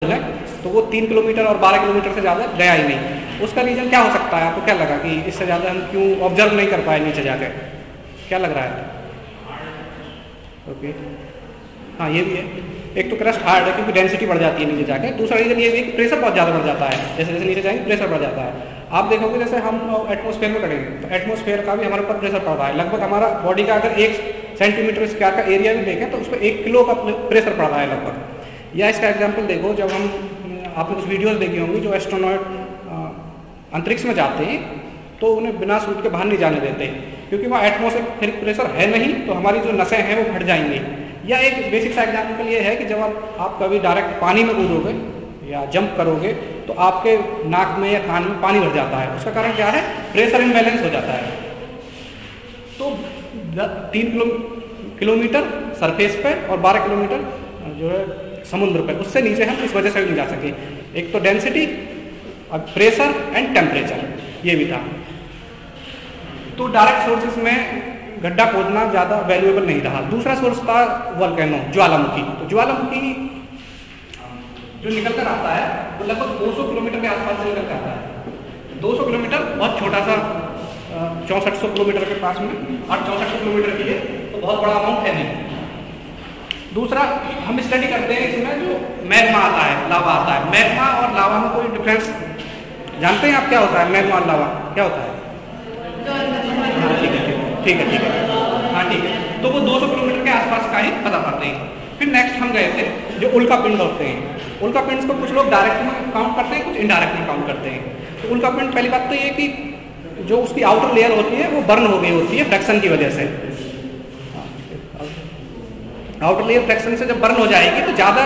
है तो वो 3 किलोमीटर और 12 किलोमीटर से ज़्यादा गया ही नहीं। उसका रीज़न क्या हो सकता है? आपको क्या लगा कि इससे ज़्यादा हम क्यों ऑब्जर्व नहीं कर पाए नीचे जाकर? क्या लग रहा है? ओके, हाँ ये भी है। एक तो क्रस्ट हार्ड है क्योंकि डेंसिटी बढ़ जाती है नीचे जाके। दूसरा रीज़न ये भी है कि प्रेशर बहुत ज़्यादा बढ़ जाता है। जैसे जैसे नीचे जाएंगे प्रेशर बढ़ जाता है। आप देखोगे जैसे हम एटमॉस्फेयर में करेंगे तो एटमॉस्फेयर का भी हमारे ऊपर प्रेशर पड़ रहा है। लगभग हमारा बॉडी का अगर 1 सेंटीमीटर स्क्वायर का एरिया भी देखें तो उस पर 1 किलो का प्रेशर पड़ रहा है लगभग। या इसका एग्जाम्पल देखो, जब हम आपने कुछ वीडियोस देखी होंगी जो एस्ट्रोनॉट अंतरिक्ष में जाते हैं तो उन्हें बिना सूट के बाहर नहीं जाने देते क्योंकि वहाँ एटमॉस्फेरिक प्रेशर है नहीं, तो हमारी जो नसें हैं वो फट जाएंगी। या एक बेसिक सा एग्जाम्पल ये है कि जब आप कभी डायरेक्ट पानी में कूदोगे या जंप करोगे तो आपके नाक में या कान में पानी भर जाता है। उसका कारण क्या है? प्रेशर इम्बैलेंस हो जाता है। तो 3 किलोमीटर सरफेस पे और 12 किलोमीटर जो है समुद्र पे, उससे नीचे हम इस वजह से भी नहीं जा सके। एक तो डेंसिटी, प्रेशर एंड टेम्परेचर, ये भी था। तो डायरेक्ट सोर्सेस में गड्ढा खोदना ज़्यादा वैल्यूएबल नहीं रहा। दूसरा सोर्स था वोल्केनो, ज्वालामुखी। तो ज्वालामुखी जो निकल कर आता है वो लगभग 200 किलोमीटर के आसपास से निकल कर आता है। 200 किलोमीटर बहुत छोटा सा 6400 किलोमीटर के पास में, और 6400 किलोमीटर की है तो बहुत बड़ा अमाउंट है नहीं। दूसरा हम स्टडी करते हैं इसमें जो मैग्मा आता है, लावा आता है। मैग्मा और लावा में कोई डिफरेंस जानते हैं आप? क्या होता है मैग्मा और लावा? क्या होता है? हाँ ठीक है, ठीक है, ठीक है, हाँ ठीक है। तो वो 200 किलोमीटर के आसपास का ही पता पाते हैं। फिर नेक्स्ट हम गए थे जो उल्का पिंड होते हैं। उल्का पिंड को कुछ लोग डायरेक्ट में काउंट करते हैं, कुछ इनडायरेक्ट में काउंट करते हैं। तो उल्का पिंड, पहली बात तो ये कि जो उसकी आउटर लेयर होती है वो बर्न हो गई होती है फ्रैक्शन की वजह से। आउटर लेयर फ्रैक्शन से जब बर्न हो जाएगी तो ज़्यादा,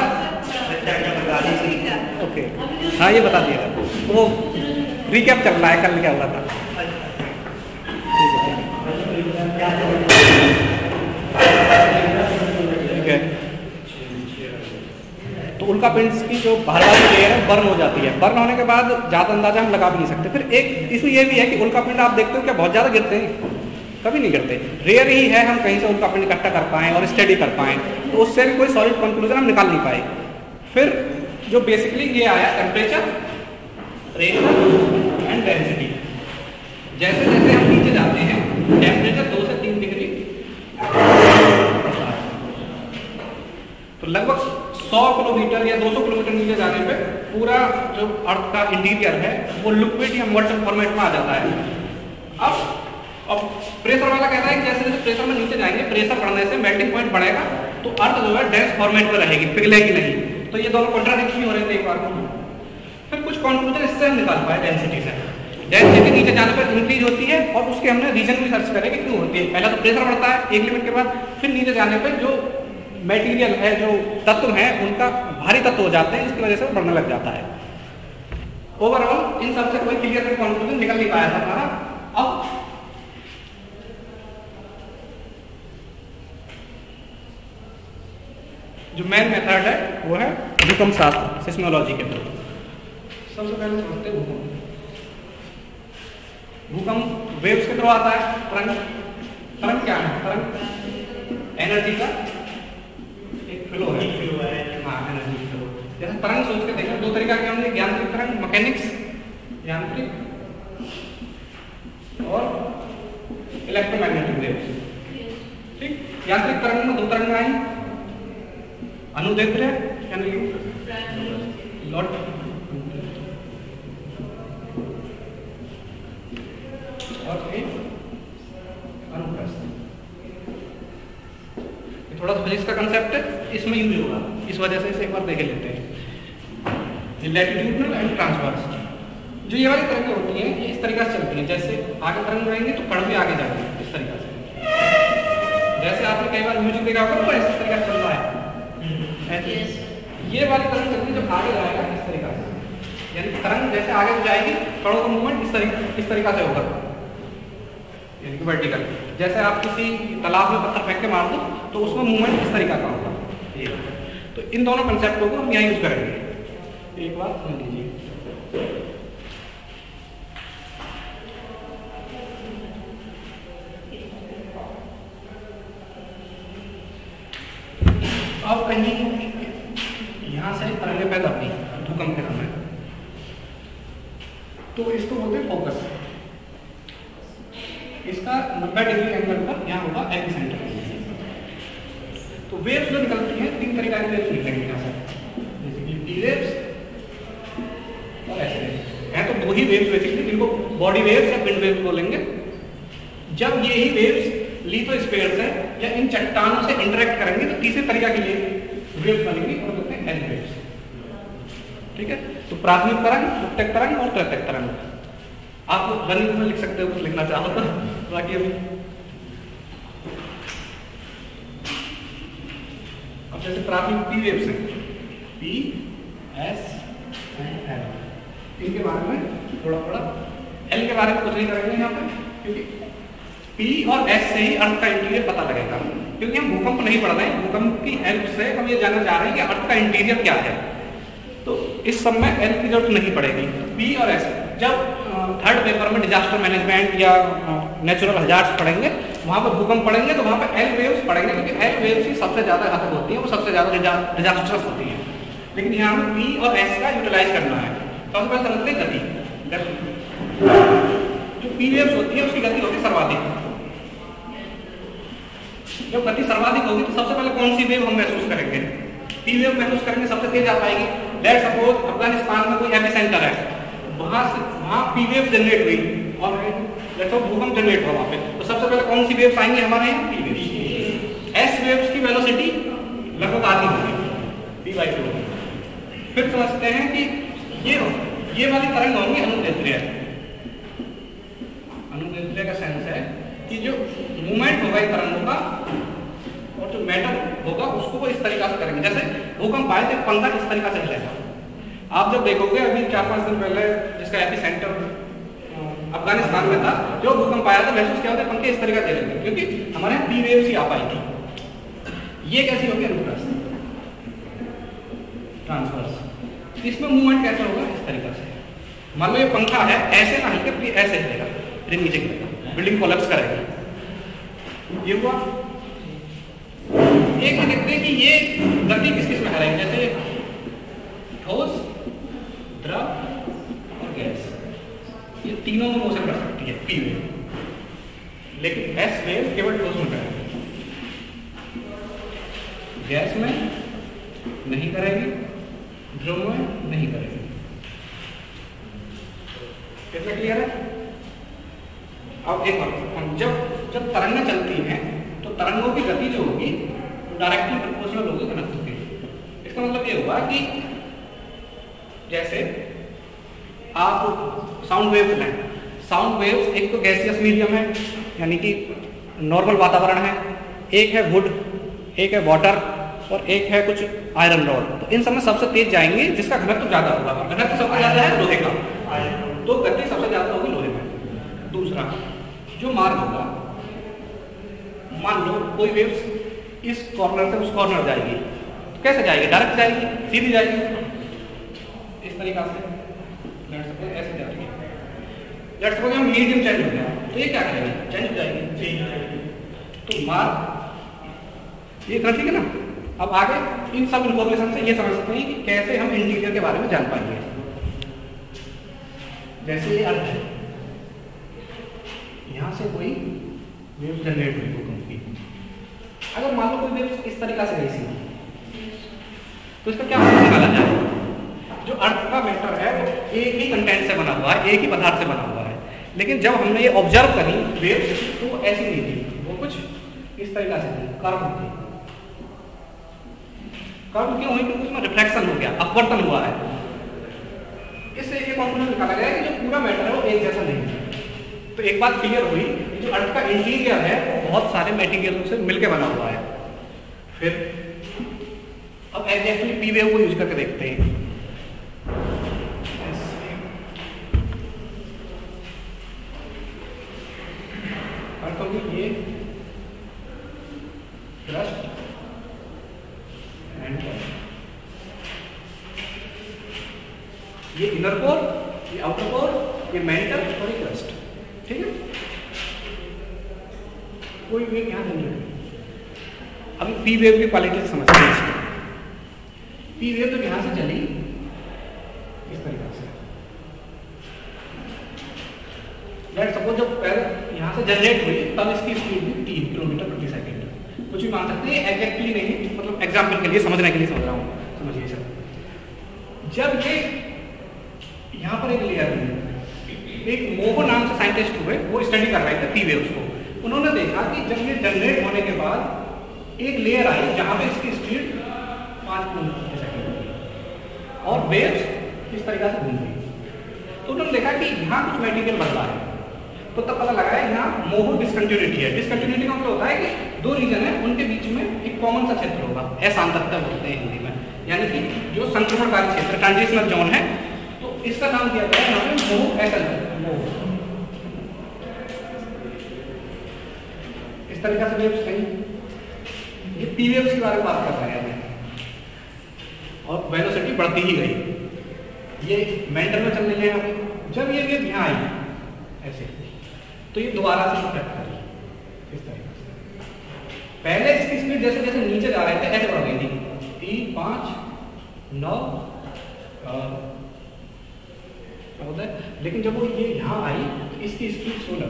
ओके हाँ ये बता दिया। तो वो रिकैप चल रहा है, कल क्या हुआ था। ठीक है, तो उल्का पिंड्स की जो बाहर वाली लेयर है बर्न हो जाती है। बर्न होने के बाद ज़्यादा अंदाजा हम लगा भी नहीं सकते। फिर एक इशू ये भी है कि उल्का पिंड आप देखते हो क्या बहुत ज़्यादा गिरते हैं? कभी नहीं गिरते। रेयर ही है हम कहीं से उल्का पिंड इकट्ठा कर पाएँ और स्टडी कर पाएँ, तो उससे भी कोई सॉलिड कंक्लूजन हम निकाल नहीं पाए। फिर जो बेसिकली ये आया टेम्परेचर, प्रेशर एंड डेंसिटी। जैसे जैसे हम नीचे जाते हैं टेम्परेचर 2 से 3 डिग्री, तो लगभग 100 किलोमीटर या 200 किलोमीटर नीचे जाने पे पूरा जो अर्थ का इंटीरियर है वो लिक्विड या मॉल्टन फॉर्मेट में आ जाता है। अब प्रेशर वाला कहता है कि जैसे जैसे प्रेशर में नीचे जाएंगे, प्रेशर बढ़ने से मेल्टिंग पॉइंट बढ़ेगा तो अर्थ जो है डेंस फॉर्मेट में रहेगी, पिघलेगी नहीं। तो ये दोनों कॉन्ट्राडिक्शन हो रहे थे एक बार में। फिर कुछ कंक्लूजन इससे हम निकाल पाए डेंसिटी से। डेंसिटी नीचे जाने पर इंक्रीज होती है और उसके हमने रीजन भी सर्च करे कि क्यों होती है। पहला तो प्रेशर बढ़ता है एक लिमिट के बाद, फिर नीचे जाने पर जो मटेरियल है, जो तत्व हैं उनका भारी तत्व हो जाते हैं, इसकी वजह से बढ़ने लग जाता है। ओवरऑल इन सबसे कोई क्लियर कट कंक्लूजन निकल नहीं पाया था हमारा। अब जो मेन मेथड है वो है भूकंप शास्त्र, सिस्मोलॉजी के थ्रू। सबसे पहले समझते हैं भूकंप। भूकंप वेव्स के थ्रू आता है। तरंग क्या है? तरंग एनर्जी का एक फ्लो है। हाँ, एनर्जी फ्लो। जैसे तरंग सोच के देखो, 2 तरीका के हमने, यांत्रिक तरंग, मैकेनिक्स यांत्रिक, और इलेक्ट्रोमैग्नेटिक वेव्स। ठीक, यांत्रिक तरंग में 2 तरंग आई, अनुदैर्ध्य यानी लॉट, और एक अनुप्रस्थ। थोड़ा सा फिजिक्स का कंसेप्ट है, इसमें यूज होगा, इस वजह से इसे एक बार देख लेते हैं। Latitudinal and transverse. जो ये वाली तरंगें होती हैं ये इस तरीके से चलती हैं। जैसे आगे तरंग जाएंगे तो कण भी आगे जाएंगे इस तरीके से। जैसे आपने कई बार म्यूजिक देखा होगा तो इस तरीके से चल रहा है। ये वाली तरंग चलती है जब आगे जाएगा इस तरीके से, यानी तरंग जैसे आगे जाएगी कणों का मूवमेंट इस तरीका से होगा, यानी कि वर्टिकल। जैसे आप किसी तालाब में पत्थर फेंक के मार दो तो उसमें मूवमेंट इस तरीका का होगा। ये तो इन दोनों कंसेप्टों को हम यहाँ यूज करेंगे। एक बार सुन लीजिए। अब कहीं यहाँ से तरंगें पैदा हुई, भूकंप के समय, तो इसको बोलते हैं फोकस। इसका 90 डिग्री एंगल पर यहाँ होगा एपिसेंटर। तो वेव्स जो निकलती हैं, 3 तरीके की वेव्स निकलेंगी यहाँ से, बेसिकली पी वेव्स और एस वेव्स हैं। तो 2 ही वेव्स बेसिकली, जिनको बॉडी वेव्स या विंड वेव्स बोलेंगे। जब ये ही वेव्स लिथोस्फीयर से या इन चट्टानों से इंटरेक्ट करेंगे तो तीसरे तरीका की वेव्स बनेंगी और बोलते हैं एल वेव्स। ठीक है, तो प्राथमिक तरंग, उत्तक तरंग और तृतीयक तरंग। आप गणित में लिख सकते हो, कुछ लिखना चाहो तो। बाकी अभी अब जैसे प्राथमिक पी वेव्स हैं, पी, एस एंड एल, इनके बारे में थोड़ा एल के बारे में कुछ नहीं करेंगे यहाँ पे, क्योंकि पी और एस से ही अर्थ का इंटीरियर पता लगेगा। क्योंकि हम भूकंप नहीं पढ़ रहे हैं, भूकंप की हेल्प से हम ये जानना चाह रहे हैं कि अर्थ का इंटीरियर क्या है। तो इस सब में एल की जरूरत नहीं पड़ेगी। पी और एस जब थर्ड पेपर में डिजास्टर मैनेजमेंट या नेचुरल हजार्ड्स पढ़ेंगे, वहाँ पर भूकंप पढ़ेंगे तो वहाँ पर एल वेव्स पढ़ेंगे, क्योंकि एल वेव्स ही सबसे ज़्यादा घातक होती हैं, वो सबसे ज़्यादा डिजास्टर्स होती हैं। लेकिन यहाँ पर पी और एस का यूटिलाइज करना है। सबसे पहले समझते हैं गति। जो पी वेव्स होती है उसकी गति होती है सर्वाधिक। जब गति सर्वाधिक होगी तो सबसे पहले कौन सी वेव हम महसूस करेंगे? पी वेव महसूस करेंगे, सबसे तेज आ पाएगी। लेट सपोज अफगानिस्तान में कोई एपिसेंटर है, वहां पी वेव जनरेट हुई और देखो भूकंप जनरेट हुआ वहां पे, तो सबसे पहले कौन सी वेव्स आएंगी हमारे यहाँ? P waves. एस वेव्स की वेलोसिटी लगभग आधी होगी, p/2। फिर समझते हैं कि ये वाली तरंग होंगी अनुदैर्ध्य। अनुदैर्ध्य का सेंस है कि जो मूवमेंट होगा तरंगों का और जो मैटर होगा उसको वो इस तरीका से करेंगे। जैसे भूकंप आए तो पंखा इस तरीका से हिलेगा। आप जब देखोगे अभी 4-5 दिन पहले जिसका एपिसेंटर अफगानिस्तान में था, जो भूकंप आया था महसूस क्या होता है? पंखे इस तरीका से हिलेंगे, क्योंकि हमारे यहाँ पी वेव्स ही आ पाई थी। ये कैसी होगी? अनुप्रस्थ ट्रांसवर्स। इसमें मूवमेंट कैसे होगा? इस तरीका से। मान लो ये पंखा है, ऐसे ना हिलके ऐसे हिलेगा, फिर नीचे गिरेगा, बिल्डिंग कोलैप्स करेगी। ये हुआ। एक देखते हैं कि ये गति किस किस में है, जैसे ठोस, द्रव और गैस, ये तीनों में मोशन कर सकती है पी वेव। लेकिन एस वेव केवल ठोस में करेगी, गैस में नहीं करेगी, द्रव में नहीं करेगी। कितना क्लियर है? अब एक बात, जब तरंगें चलती हैं तो तरंगों की गति जो होगी तो डायरेक्टली प्रोपोर्शनल होगी घनत्व के। इसका मतलब ये हुआ कि जैसे आप साउंड वेव्स लें, साउंड वेव्स एक तो गैसियस मीडियम है, यानी कि नॉर्मल वातावरण है, एक है वुड, एक है वाटर और एक है कुछ आयरन रॉड। तो इन सब में सबसे तेज जाएंगे जिसका घनत्व ज्यादा होगा। घनत्व सबसे ज्यादा है लोहे का, तो गति सबसे ज्यादा होगी लोहे में। दूसरा जो मार्ग होगा, मान लो कोई वेव्स इस कॉर्नर से उस कॉर्नर जाएगी, तो कैसे जाएगी? डायरेक्ट जाएगी, सीधी जाएगी, इस तरीका से। लेट्स सपोज ऐसे जाएगी। लेट्स सपोज हम मीडियम चेंज हो गया, तो ये क्या करेगी? चेंज हो जाएगी। तो मार्ग ये इतना ठीक है ना। अब आगे इन सब इंफॉर्मेशन से ये समझ सकते हैं कि कैसे हम इंटीरियर के बारे में जान पाएंगे। जैसे ये अर्थ है, यहाँ से कोई वेव जनरेट हुई भूकंप की, अगर मान लो कोई वेव इस तरीका से गई सीधी, तो इसका क्या मतलब निकाला जाए? जो अर्थ का मैटर है वो एक ही कंटेंट से बना हुआ है, एक ही पदार्थ से बना हुआ है। लेकिन जब हमने ये ऑब्जर्व करी वेव, तो वो ऐसी नहीं थी, वो कुछ इस तरीका से थी, कर्व थी। कर्व क्यों हुई? क्योंकि उसमें रिफ्लेक्शन हो गया, अपवर्तन हुआ है। इससे ये कंक्लूजन निकाला गया कि जो पूरा मैटर है वो एक जैसा नहीं है। तो एक बात क्लियर हुई, जो अर्थ का इंटीरियर है वो बहुत सारे मटेरियलों से मिलकर बना हुआ है। फिर अब एग्जैक्टली पी वेव को यूज करके देखते हैं। अर्थ होगी ये क्रस्ट एंड ये इनर कोर, ये आउटर कोर, ये मेंटल और ये क्रस्ट। ठीक है, कोई वेव यहाँ जनरेट। अभी पी वेव की क्वालिटी समझते हैं। पी वेव तो यहाँ से चली लेट्स सपोज जब पहले यहाँ से जनरेट हुई तब इसकी स्पीड भी 3 किलोमीटर प्रति सेकंड, कुछ भी मान सकते हैं, एग्जैक्टली नहीं, मतलब एग्जाम्पल के लिए, समझने के लिए समझ रहा हूँ, समझिए सर। जब ये यहाँ पर एक लेयर हुई, एक मोहो नाम से साइंटिस्ट हुए, वो स्टडी कर रहे थे पी वेव्स को। उन्होंने देखा कि जब ये जनरेट होने के बाद एक लेयर आई जहाँ पे इसकी स्पीड 5 किलोमीटर प्रति सेकंड होगी और वेव्स इस तरीके से घूम रही। तो उन्होंने देखा कि यहाँ कुछ मटेरियल बदला है, तो तब पता लगा है यहाँ मोहो डिसकंटिन्यूटी है। डिसकंटिन्यूटी का मतलब होता है कि दो रीजन है, उनके बीच में एक कॉमन सा क्षेत्र होगा, असांतत्य बोलते हैं हिंदी में, यानी कि जो संक्रमणकारी क्षेत्र, ट्रांजिशनल जोन है, तो इसका नाम दिया गया है यहाँ पे मोहो एसल। इस तरीके से वेव्स नहीं, ये पी वेव्स के बारे में बात कर रहे हैं और वेलोसिटी बढ़ती ही गई, ये मेंटल में चल रही है यहाँ पे। जब ये वेव यहाँ आई ऐसे, तो ये दोबारा से रिफ्लेक्ट कर रही है इस तरीके से। पहले इसकी स्पीड जैसे जैसे नीचे जा रहे थे ऐसे बढ़ गई थी, 3, 5, 9 होता है, लेकिन जब वो ये यहाँ आई इसकी स्पीड 16।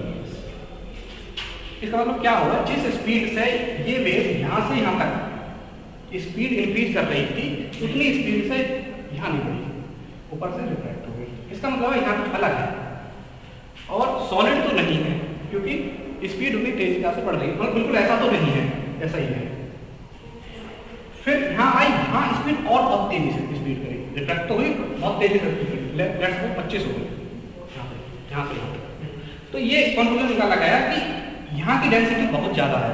इसका मतलब क्या हुआ, जिस स्पीड से ये वेव यहाँ से यहाँ तक स्पीड इंक्रीज कर रही थी, उतनी स्पीड से यहाँ नहीं बढ़ी, ऊपर से रिफ्लेक्ट हो गई। इसका मतलब यहाँ कुछ अलग है और सॉलिड तो नहीं है, क्योंकि स्पीड उतनी तेजी से बढ़ रही है, मतलब बिल्कुल ऐसा तो नहीं है, ऐसा ही है। फिर यहाँ आई, यहाँ स्पीड और बहुत तेजी से स्पीड करी, रिफ्लेक्ट तो हुई, बहुत तेजी से 25 हो गई यहाँ से। तो ये कंक्लूजन निकाला गया कि यहाँ की डेंसिटी बहुत ज्यादा है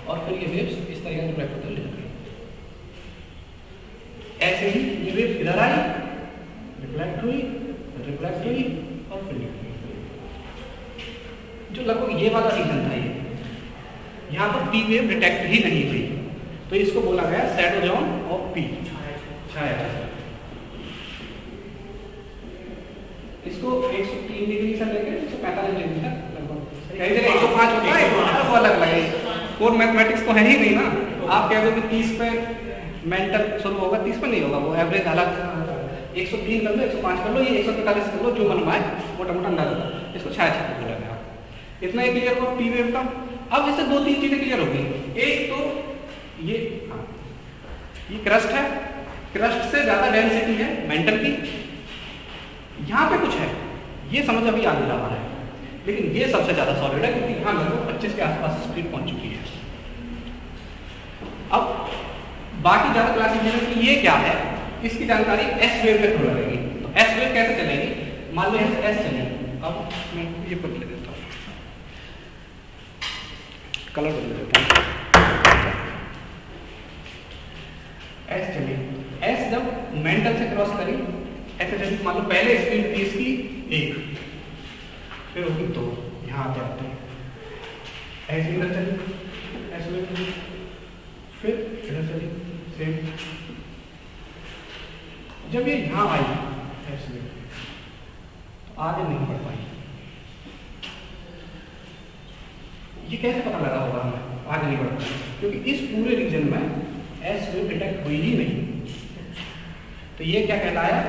और फिर ये वेव्स इस तरीके से रिफ्लेक्ट होकर ले जाती है। ऐसे ही ये वेव्स इधर आई, रिफ्लेक्ट हुई और फिर जो लगभग ये वाला रीजन था, ये यहाँ पर पी वेव डिटेक्ट ही नहीं हुई, तो इसको बोला गया शैडो जोन ऑफ पी, छाया। इसको 103 डिग्री से लेकर 145 डिग्री तक लगभग, कई जगह 105 होता है, वो अलग लगे। कोर मैथमेटिक्स तो है ही नहीं ना, आप कह दो कि 30 पे मेंटल शुरू होगा, 30 पे नहीं होगा, वो एवरेज अलग 103 कर लो, 105 कर लो, ये 145 कर लो, जो मन पाए मोटा मोटा अंदाजा, इसको छाया छाया बोला गया। इतना ही क्लियर हुआ पी वेव का। अब इससे 2-3 चीजें क्लियर हो गई। एक तो ये क्रस्ट है, क्रस्ट से ज्यादा डेंसिटी है मेंटल की, यहाँ पे कुछ है, ये समझ अभी आ नहीं रहा है, लेकिन ये सबसे ज्यादा सॉलिड है क्योंकि यहाँ लगभग 25 के आसपास स्पीड पहुंच चुकी है। अब बाकी ज्यादा क्लासिफिकेशन की ये क्या है, इसकी जानकारी एस वेव के थ्रू लगेगी। तो एस वेव कैसे चलेगी, मान लो एस चलेगी, अब मैं ये बदल देता हूँ, कलर बदल देता हूँ। एस चली, एस जब मेंटल से क्रॉस करी ऐसे चली, मान लो पहले स्पीड थी इसकी 1, फिर होगी 2, यहाँ आते आते ऐसे इधर चली, ऐसे फिर इधर चली सेम। जब ये यहाँ आई ऐसे तो आगे नहीं बढ़ पाई। ये कैसे पता लगा होगा हमें आगे नहीं बढ़ पाई, क्योंकि इस पूरे रीजन में एस वेव डिटेक्ट हुई ही नहीं। तो ये क्या कहलाया,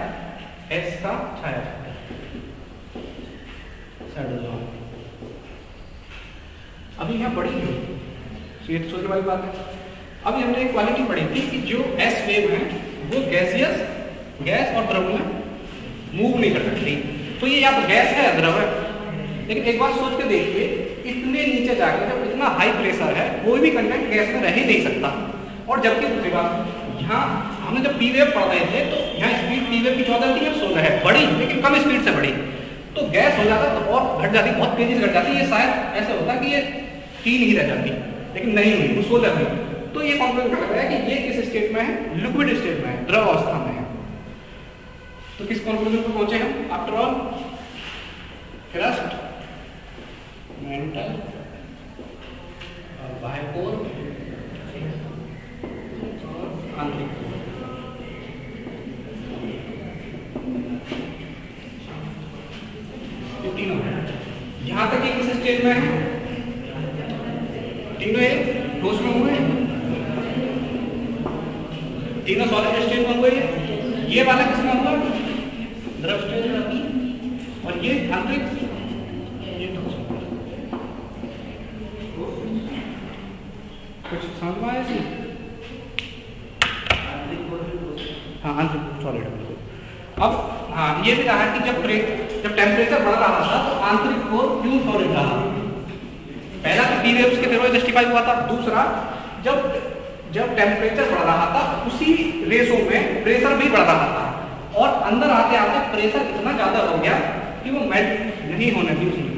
एस का छाया शैडो जोन। अभी यहाँ पढ़ी है, तो ये तो सोचने वाली बात है। अभी हमने एक क्वालिटी पढ़ी थी कि जो एस वेव है वो गैसियस, गैस और द्रव में मूव नहीं कर सकती। तो ये या तो गैस है या द्रव है, लेकिन एक बार सोच के देखिए, इतने नीचे जाकर जब इतना हाई प्रेशर है, कोई भी कंटेंट गैस में रह ही नहीं सकता। और जबकि दूसरी बात, यहाँ हमने जब पी वेव पढ़ रहे थे तो यहाँ स्पीड पी वेव की 14 थी, अब 16 है, बढ़ी लेकिन कम स्पीड से बढ़ी, तो गैस हो जाता तो और घट जाती, बहुत तेजी से घट जाती। ये शायद ऐसा होता कि ये 3 ही रह जाती, लेकिन नहीं हुई, वो 16 हुई। तो ये कंक्लूजन कर रहा है कि ये किस स्टेट में है, लिक्विड स्टेट में है, द्रव अवस्था में है। तो किस कंक्लूजन पर पहुंचे हम, आफ्टर ऑल क्रस्ट, मेंटल और बाह्य कोर और आंतरिक कोर। ये तीनों है। यहां तक ये किस स्टेट में है, तीनों एक ठोस में हुए, तीनों सॉलिड स्टेट में हुए। ये वाला किसमें हुआ, द्रव स्टेट में, और ये आंतरिक, ये बिल्कुल। अब हाँ, ये भी कहा है कि जब टेम्परेचर बढ़ रहा था तो आंतरिक कोर क्यों सॉलिड रहा। पहला तो पी वेव्स के थ्रू जस्टिफाई हुआ था। दूसरा, जब टेम्परेचर बढ़ रहा था उसी रेशो में प्रेशर भी बढ़ रहा था, और अंदर आते आते प्रेशर इतना ज्यादा हो गया कि वो मेल्ट नहीं होने दी उसमें।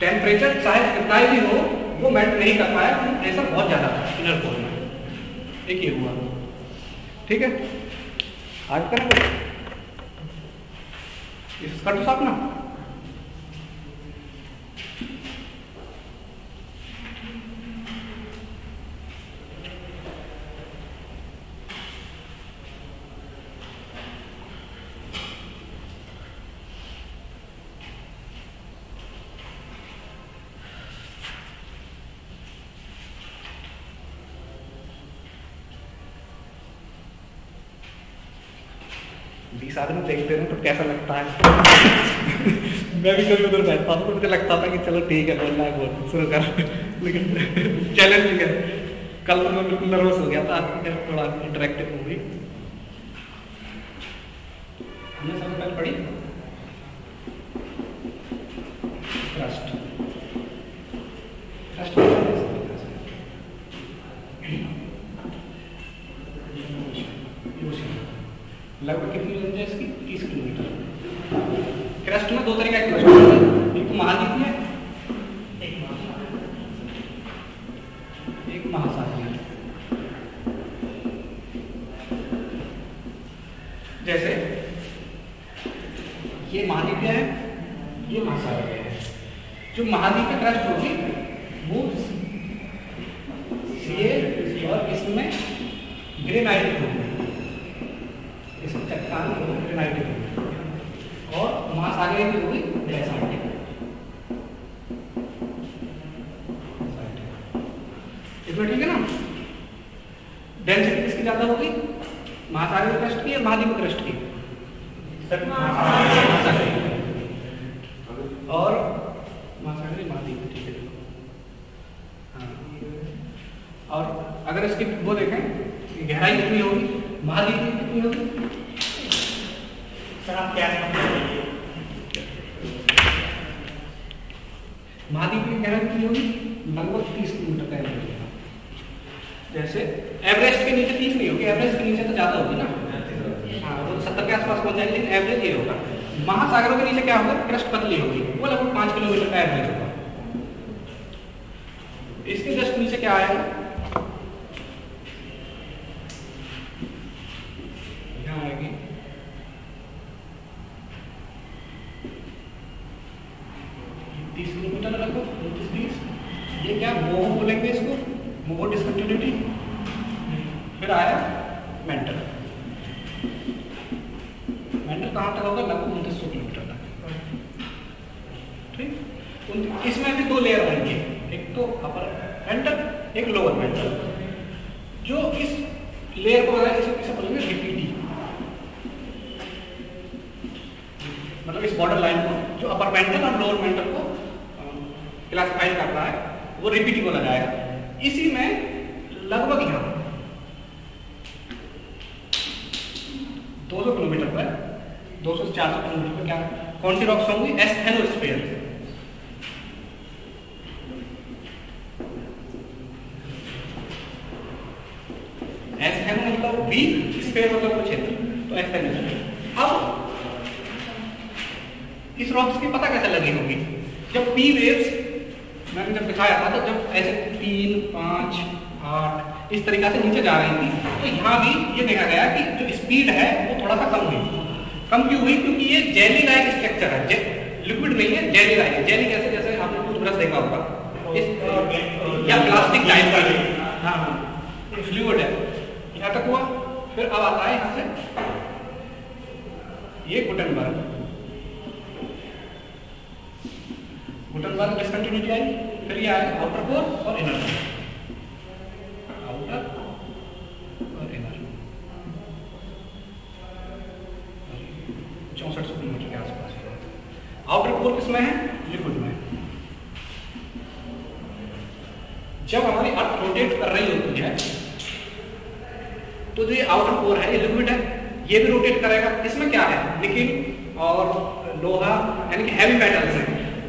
टेम्परेचर चाहे कितना भी हो वो मेल्ट नहीं कर पाया क्योंकि प्रेशर बहुत ज्यादा था इनर कोर में। एक ये हुआ, ठीक है। आगे करेंगे इसका तो साफ ना। आदमी देखते हैं तो कैसा लगता है। मैं भी कभी उधर बैठता हूँ तो मुझे लगता था कि चलो ठीक है बोलना है बोल शुरू कर, लेकिन चैलेंजिंग है। कल तो मैं बिल्कुल नर्वस हो गया था, आज थोड़ा इंटरेक्टिव हो गई। हमने सबसे पहले पढ़ी ट्रस्ट। लगभग कितनी रेंज है इसकी? 30 किलोमीटर। क्रस्ट में दो तरीका की क्रस्ट है, एक महाद्वीपीय, एक महासागरीय। जैसे ये महाद्वीपीय है, ये महासागरीय है। जो महाद्वीपीय क्रस्ट होगी वो ये और इसमें ग्रेनाइट होगी, इसमें चट्टान ग्रेनाइट होगी, और महासागरीय की होगी बेसाल्टिक। इसमें ठीक है ना। डेंसिटी किसकी ज्यादा होगी? महासागरीय क्रस्ट की या महाद्वीपीय क्रस्ट की? महासागरीय। और महासागरीय महाद्वीपीय, ठीक है। हाँ, और अगर इसकी वो देखें गहराई कितनी होगी? महाद्वीपीय कितनी होगी? सर आप क्या महाद्वीपीय गहराई कितनी होगी? लगभग 30 किलोमीटर का एवरेज। जैसे एवरेस्ट के नीचे 30 नहीं होगी, एवरेस्ट के नीचे तो ज्यादा होगी ना। हाँ, वो 70 के आसपास पहुंच जाएगी, लेकिन एवरेज ये होगा। महासागरों के नीचे क्या होगा? क्रस्ट पतली होगी, वो लगभग 5 किलोमीटर का एवरेज होगा। इसके जस्ट नीचे क्या आएगा? यहाँ आएगी 30 किलोमीटर लगभग, 29-30। ये क्या मोह बोलेंगे इसको, मोह डिस्कंटिन्यूटी। फिर आया मेंटल। मेंटल कहाँ तक होगा? लगभग 2900 किलोमीटर तक। ठीक, इसमें भी 2 लेयर बनेंगे, एक तो अपर मेंटल, एक लोअर मेंटल। जो इस लेयर को बनाए इसे बोलेंगे रिपीटी, मतलब इस बॉर्डर लाइन को जो अपर मेंटल और लोअर मेंटल को क्लासिफाई कर रहा है वो रिपीटी को लगाएगा। इसी में लगभग यहाँ 200 किलोमीटर पर, 200 से 400 किलोमीटर पर क्या कौन सी रॉक्स होंगी? एस्थेनोस्फीयर। एस्थेनो मतलब वीक, स्फीयर मतलब वो क्षेत्र, तो एस्थेनोस्फीयर। अब इस रॉक्स की पता कैसे लगी होगी? जब पी वेव्स मैंने जब दिखाया था, तो जब ऐसे 3, 5, 8 इस तरीका से नीचे जा रही थी, तो यहाँ भी ये देखा गया कि जो स्पीड है वो थोड़ा सा कम हुई। कम क्यों हुई? क्योंकि ये जेली लाइक स्ट्रक्चर है, लिक्विड नहीं है, जेली लाइक है। जेली कैसे? जैसे आपने टूथब्रश देखा होगा या प्लास्टिक टाइप का, हाँ फ्लूइड है। यहाँ तक हुआ, फिर अब आता है यहाँ से ये गुटेनबर्ग डिस्कंटिन्यूटी आई। फिर ये आया आउटर कोर और इनर कोर, आउटर और इनर, 6400 किलोमीटर के आसपास। आउटर कोर किसमें है? लिक्विड में। जब हमारी अर्थ रोटेट कर रही होती है तो जो ये आउटर कोर है ये लिक्विड है, ये भी रोटेट करेगा। इसमें क्या है, निकिल और लोहा यानी कि हैवी मेटल्स हैं।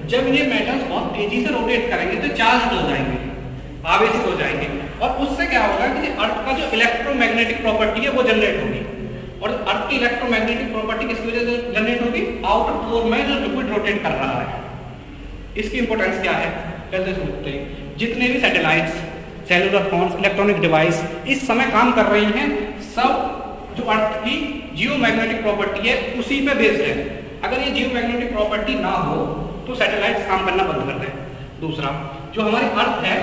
जब ये मेटल्स बहुत तेजी से रोटेट करेंगे तो चार्ज हो जाएंगे, आवेशित हो जाएंगे, और उससे क्या होगा कि अर्थ का जो इलेक्ट्रोमैग्नेटिक प्रॉपर्टी है वो जनरेट होगी। और अर्थ की इलेक्ट्रोमैग्नेटिक प्रॉपर्टी किसकी वजह से जनरेट होगी, आउटर कोर में जो लिक्विड रोटेट कर रहा है। इसकी इंपॉर्टेंस क्या है पहले समझते हैं। जितने भी satellites, cellular phones, electronic device इस समय काम कर रही हैं, सब जो अर्थ की जियोमैग्नेटिक प्रॉपर्टी है उसी पे बेस्ड है। अगर ये जियोमैग्नेटिक प्रॉपर्टी ना हो तो सैटेलाइट्स काम करना बंद कर दें। दूसरा, जो हमारी अर्थ है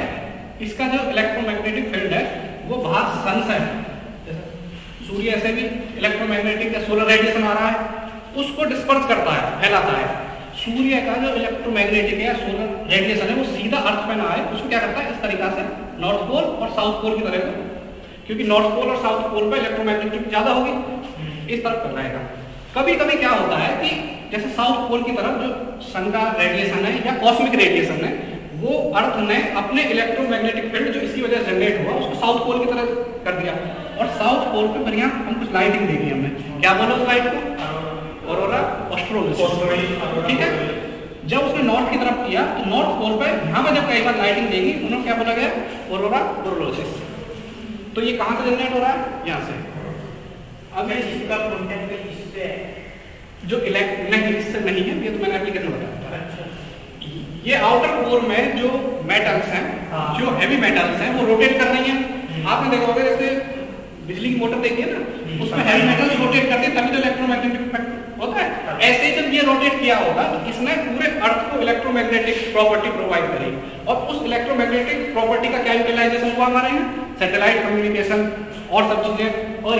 इसका जो इलेक्ट्रोमैग्नेटिक फील्ड है वो बाहर सन से है, सूर्य से भी इलेक्ट्रोमैग्नेटिक या सोलर रेडिएशन आ रहा है, उसको डिस्पर्स करता है, फैलाता है। सूर्य का जो इलेक्ट्रोमैग्नेटिक या सोलर रेडिएशन है वो सीधा अर्थ पे ना आए, उसको क्या करता है इस तरीका से नॉर्थ पोल और साउथ पोल की तरह, क्योंकि नॉर्थ पोल और साउथ पोल पे इलेक्ट्रोमैग्नेटिक ज्यादा होगी, इस तरफ कर जाएगा। कभी कभी क्या होता है कि जैसे साउथ पोल की तरफ जो सन का रेडिएशन है या कॉस्मिक रेडिएशन है वो अर्थ ने अपने इलेक्ट्रोमैग्नेटिक फील्ड जो इसकी वजह से जनरेट हुआ उसको साउथ पोल की तरफ कर दिया, और साउथ पोल पे बढ़िया हम कुछ लाइटिंग देखी हमने। क्या बोला उस लाइट को, ऑरोरा ऑस्ट्रोलिस, ठीक है। जब उसने नॉर्थ की तरफ किया तो नॉर्थ पोल पे यहाँ पे जब कई बार लाइटिंग देगी उन्होंने क्या बोला गया, ऑरोरा बोरेलिस। तो ये कहाँ से जनरेट हो रहा है, यहाँ से। अब इसका कॉन्टेक्ट इससे जो नहीं, इससे नहीं है, ये तो मैंने एप्लीकेशन बताया। ये आउटर कोर में जो मेटल्स हैं, जो हैवी मेटल्स हैं वो रोटेट कर रही हैं। आपने देखा होगा जैसे बिजली की मोटर देखिए ना, उसमें हैवी मेटल्स रोटेट करते हैं तभी तो इलेक्ट्रोमैग्नेटिक इफेक्ट होता है। ऐसे जब ये रोटेट किया होगा तो इसने पूरे अर्थ को इलेक्ट्रोमैग्नेटिक प्रॉपर्टी प्रोवाइड करी, और उस इलेक्ट्रोमैग्नेटिक प्रॉपर्टी का क्या यूटिलाइजेशन हुआ हमारे यहाँ, सैटेलाइट कम्युनिकेशन और सब चीजें। और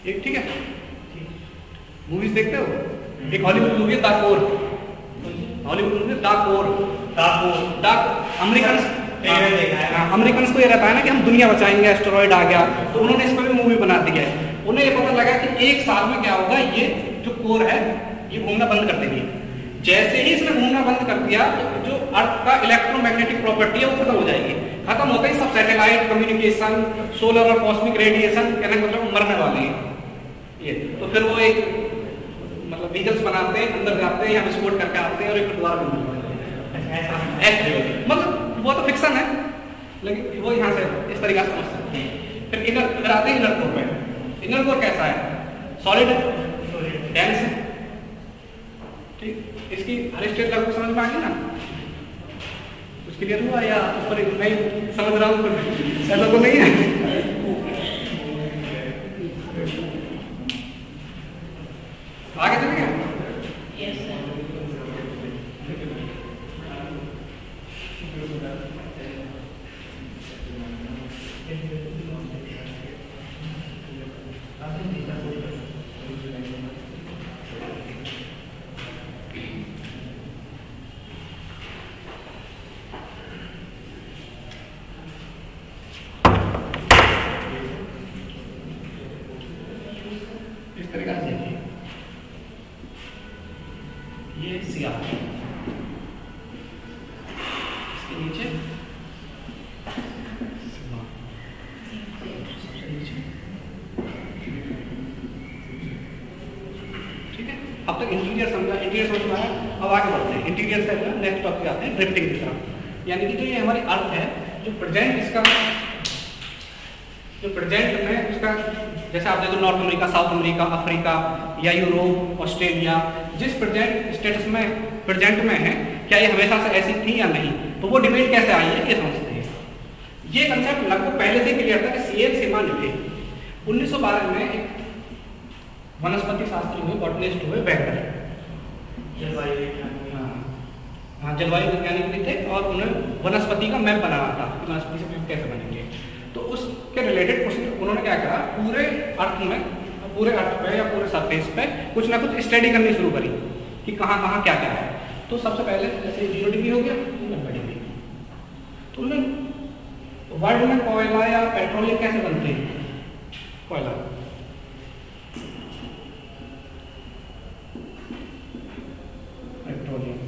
ये ठीक है, मूवीज देखते हो, एक हॉलीवुड मूवी है the core, Hollywood movie the core, American को ये रहता है ना कि हम दुनिया बचाएंगे, एस्टेरॉइड आ गया, तो उन्होंने इस पर भी मूवी बना दी है। उन्हें ये पता लगा कि एक साल में क्या होगा, ये जो कोर है ये घूमना बंद कर देगी। जैसे ही इसने घूमना बंद कर दिया तो जो अर्थ का इलेक्ट्रोमैग्नेटिक प्रॉपर्टी है वो खत्म हो जाएगी। खत्म होते ही सब सैटेलाइट कम्युनिकेशन, सोलर और कॉस्मिक रेडिएशन कहने का मतलब मरने वाले हैं ये। तो फिर वो एक मतलब व्हीकल्स बनाते हैं, अंदर जाते हैं या विस्फोट करके आते हैं और एक दोबारा मतलब वो तो फिक्शन है, लेकिन वो यहाँ से इस तरीके से समझ सकते हैं। फिर आते हैं इनर कोर में। इनर कोर कैसा है, सॉलिड है, डेंस है, ठीक। इसकी हर स्टेट लगभग समझ में आ गई ना, कुछ क्लियर हुआ या उस पर नहीं समझ रहा हूँ, ऐसा तो नहीं है। आगे चलेंगे। इस तरीके से ये सिया, इसके नीचे ठीक है। अब तक इंटीरियर समझा, इंटीरियर समझ में आया। अब आगे बढ़ते हैं, इंटीरियर से नेक्स्ट टॉपिक आते हैं, ड्रिफ्टिंग की तरफ। यानी कि जो ये हमारी अर्थ है, जो प्रेजेंट इसका जो प्रेजेंट में उसका, जैसे आप देखो north America, South America, Africa या यूरोप, ऑस्ट्रेलिया, जिस प्रेजेंट स्टेटस में प्रेजेंट में है, क्या ये हमेशा से ऐसी थी या नहीं, तो वो डिबेट कैसे आई है ये समझते हैं। ये कंसेप्ट लगभग पहले से क्लियर था कि सीएन सीमान थे। 1912 में एक वनस्पति शास्त्री हुए, बॉटनिस्ट हुए, बैकर, जलवायु वैज्ञानिक भी थे, और उन्हें वनस्पति का मैप बनाना था कि वनस्पति से मैप कैसे बनेंगे। तो उसके रिलेटेड क्वेश्चन उन्होंने क्या करा, पूरे अर्थ में, पूरे अर्थ पे या पूरे सरफेस पे कुछ ना कुछ स्टडी करनी शुरू करी कि कहाँ कहाँ क्या क्या है। तो सबसे पहले जैसे 0 डिग्री हो गया, 90 डिग्री, तो उन्होंने वर्ल्ड में कोयला या पेट्रोलियम कैसे बनते हैं, कोयला पेट्रोलियम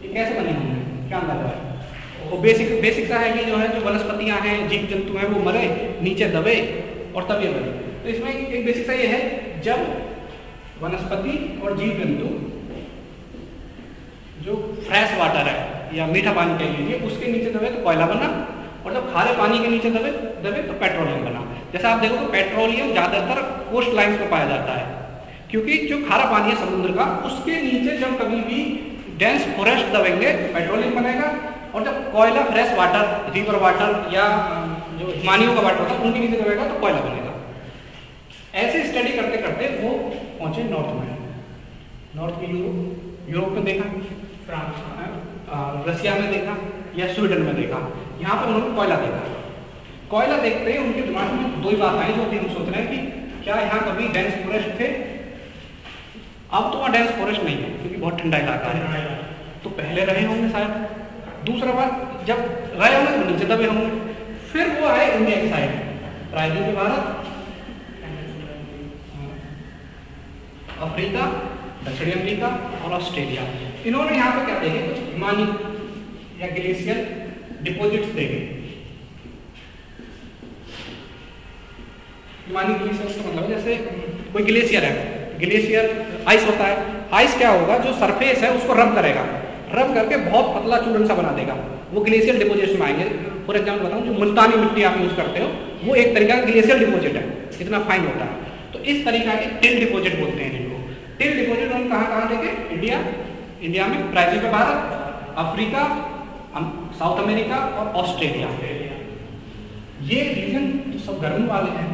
ये कैसे बने होंगे, क्या अंदाजा है? वो बेसिक सा है कि जो है जो वनस्पतियां हैं, जीव जंतु हैं, वो मरे, नीचे दबे और तब ये बने। तो इसमें एक बेसिक सा ये है, जब वनस्पति और जीव जंतु जो फ्रेश वाटर है या मीठा पानी कह लीजिए उसके नीचे दबे तो कोयला बना, और जब खारे पानी के नीचे दबे तो पेट्रोलियम बना। जैसा आप देखो तो पेट्रोलियम ज़्यादातर कोस्ट लाइन्स पर पाया जाता है, क्योंकि जो खारा पानी है समुद्र का उसके नीचे जब कभी भी डेंस फॉरेस्ट दबेंगे पेट्रोलियम बनेगा, और जब कोयला फ्रेश वाटर, रिवर वाटर या जो हिमानियों का वाटर होता है उनके नीचे दबेगा तो कोयला बनेगा। ऐसे स्टडी करते करते वो पहुंचे नॉर्थ में, नॉर्थ में यूरोप में देखा, फ्रांस, रसिया में देखा या स्वीडन में देखा। यहाँ पर उन्होंने कोयला देखा। कोयला देखते ही उनके दिमाग में दो ही बात आई जो हम सोच रहे हैं कि क्या यहाँ कभी डेंस फॉरेस्ट थे? अब तो वहाँ डेंस फॉरेस्ट नहीं है क्योंकि बहुत ठंडा इलाका है, तो पहले रहे होंगे शायद। दूसरा बात, जब रहे होंगे तो नीचे दबे होंगे। फिर वो आए इंडिया की साइड, प्रायद्वीप के भारत, अफ्रीका, दक्षिणी अमेरिका और ऑस्ट्रेलिया। इन्होंने यहाँ पर क्या देखे? कुछ हिमानी या ग्लेशियर डिपॉजिट्स देखे। हिमानी ग्लेशियर का मतलब जैसे कोई ग्लेशियर है, ग्लेशियर आइस होता है, आइस क्या होगा, जो सरफेस है उसको रब करेगा, रब करके बहुत पतला चूर्ण सा बना देगा, वो ग्लेशियर डिपॉजिट्स में आएंगे। फॉर एग्जाम्पल बताऊँ, जो मुल्तानी मिट्टी आप यूज करते हो वो एक तरीका का ग्लेशियर डिपॉजिट है, इतना फाइन होता है। तो इस तरीका के टिल डिपॉजिट बोलते हैं जिनको। टिल डिपॉजिट हम कहाँ देखे? इंडिया में प्रायद्वीप भारत, अफ्रीका, साउथ अमेरिका और ऑस्ट्रेलिया। ये रीजन तो सब गर्म वाले हैं,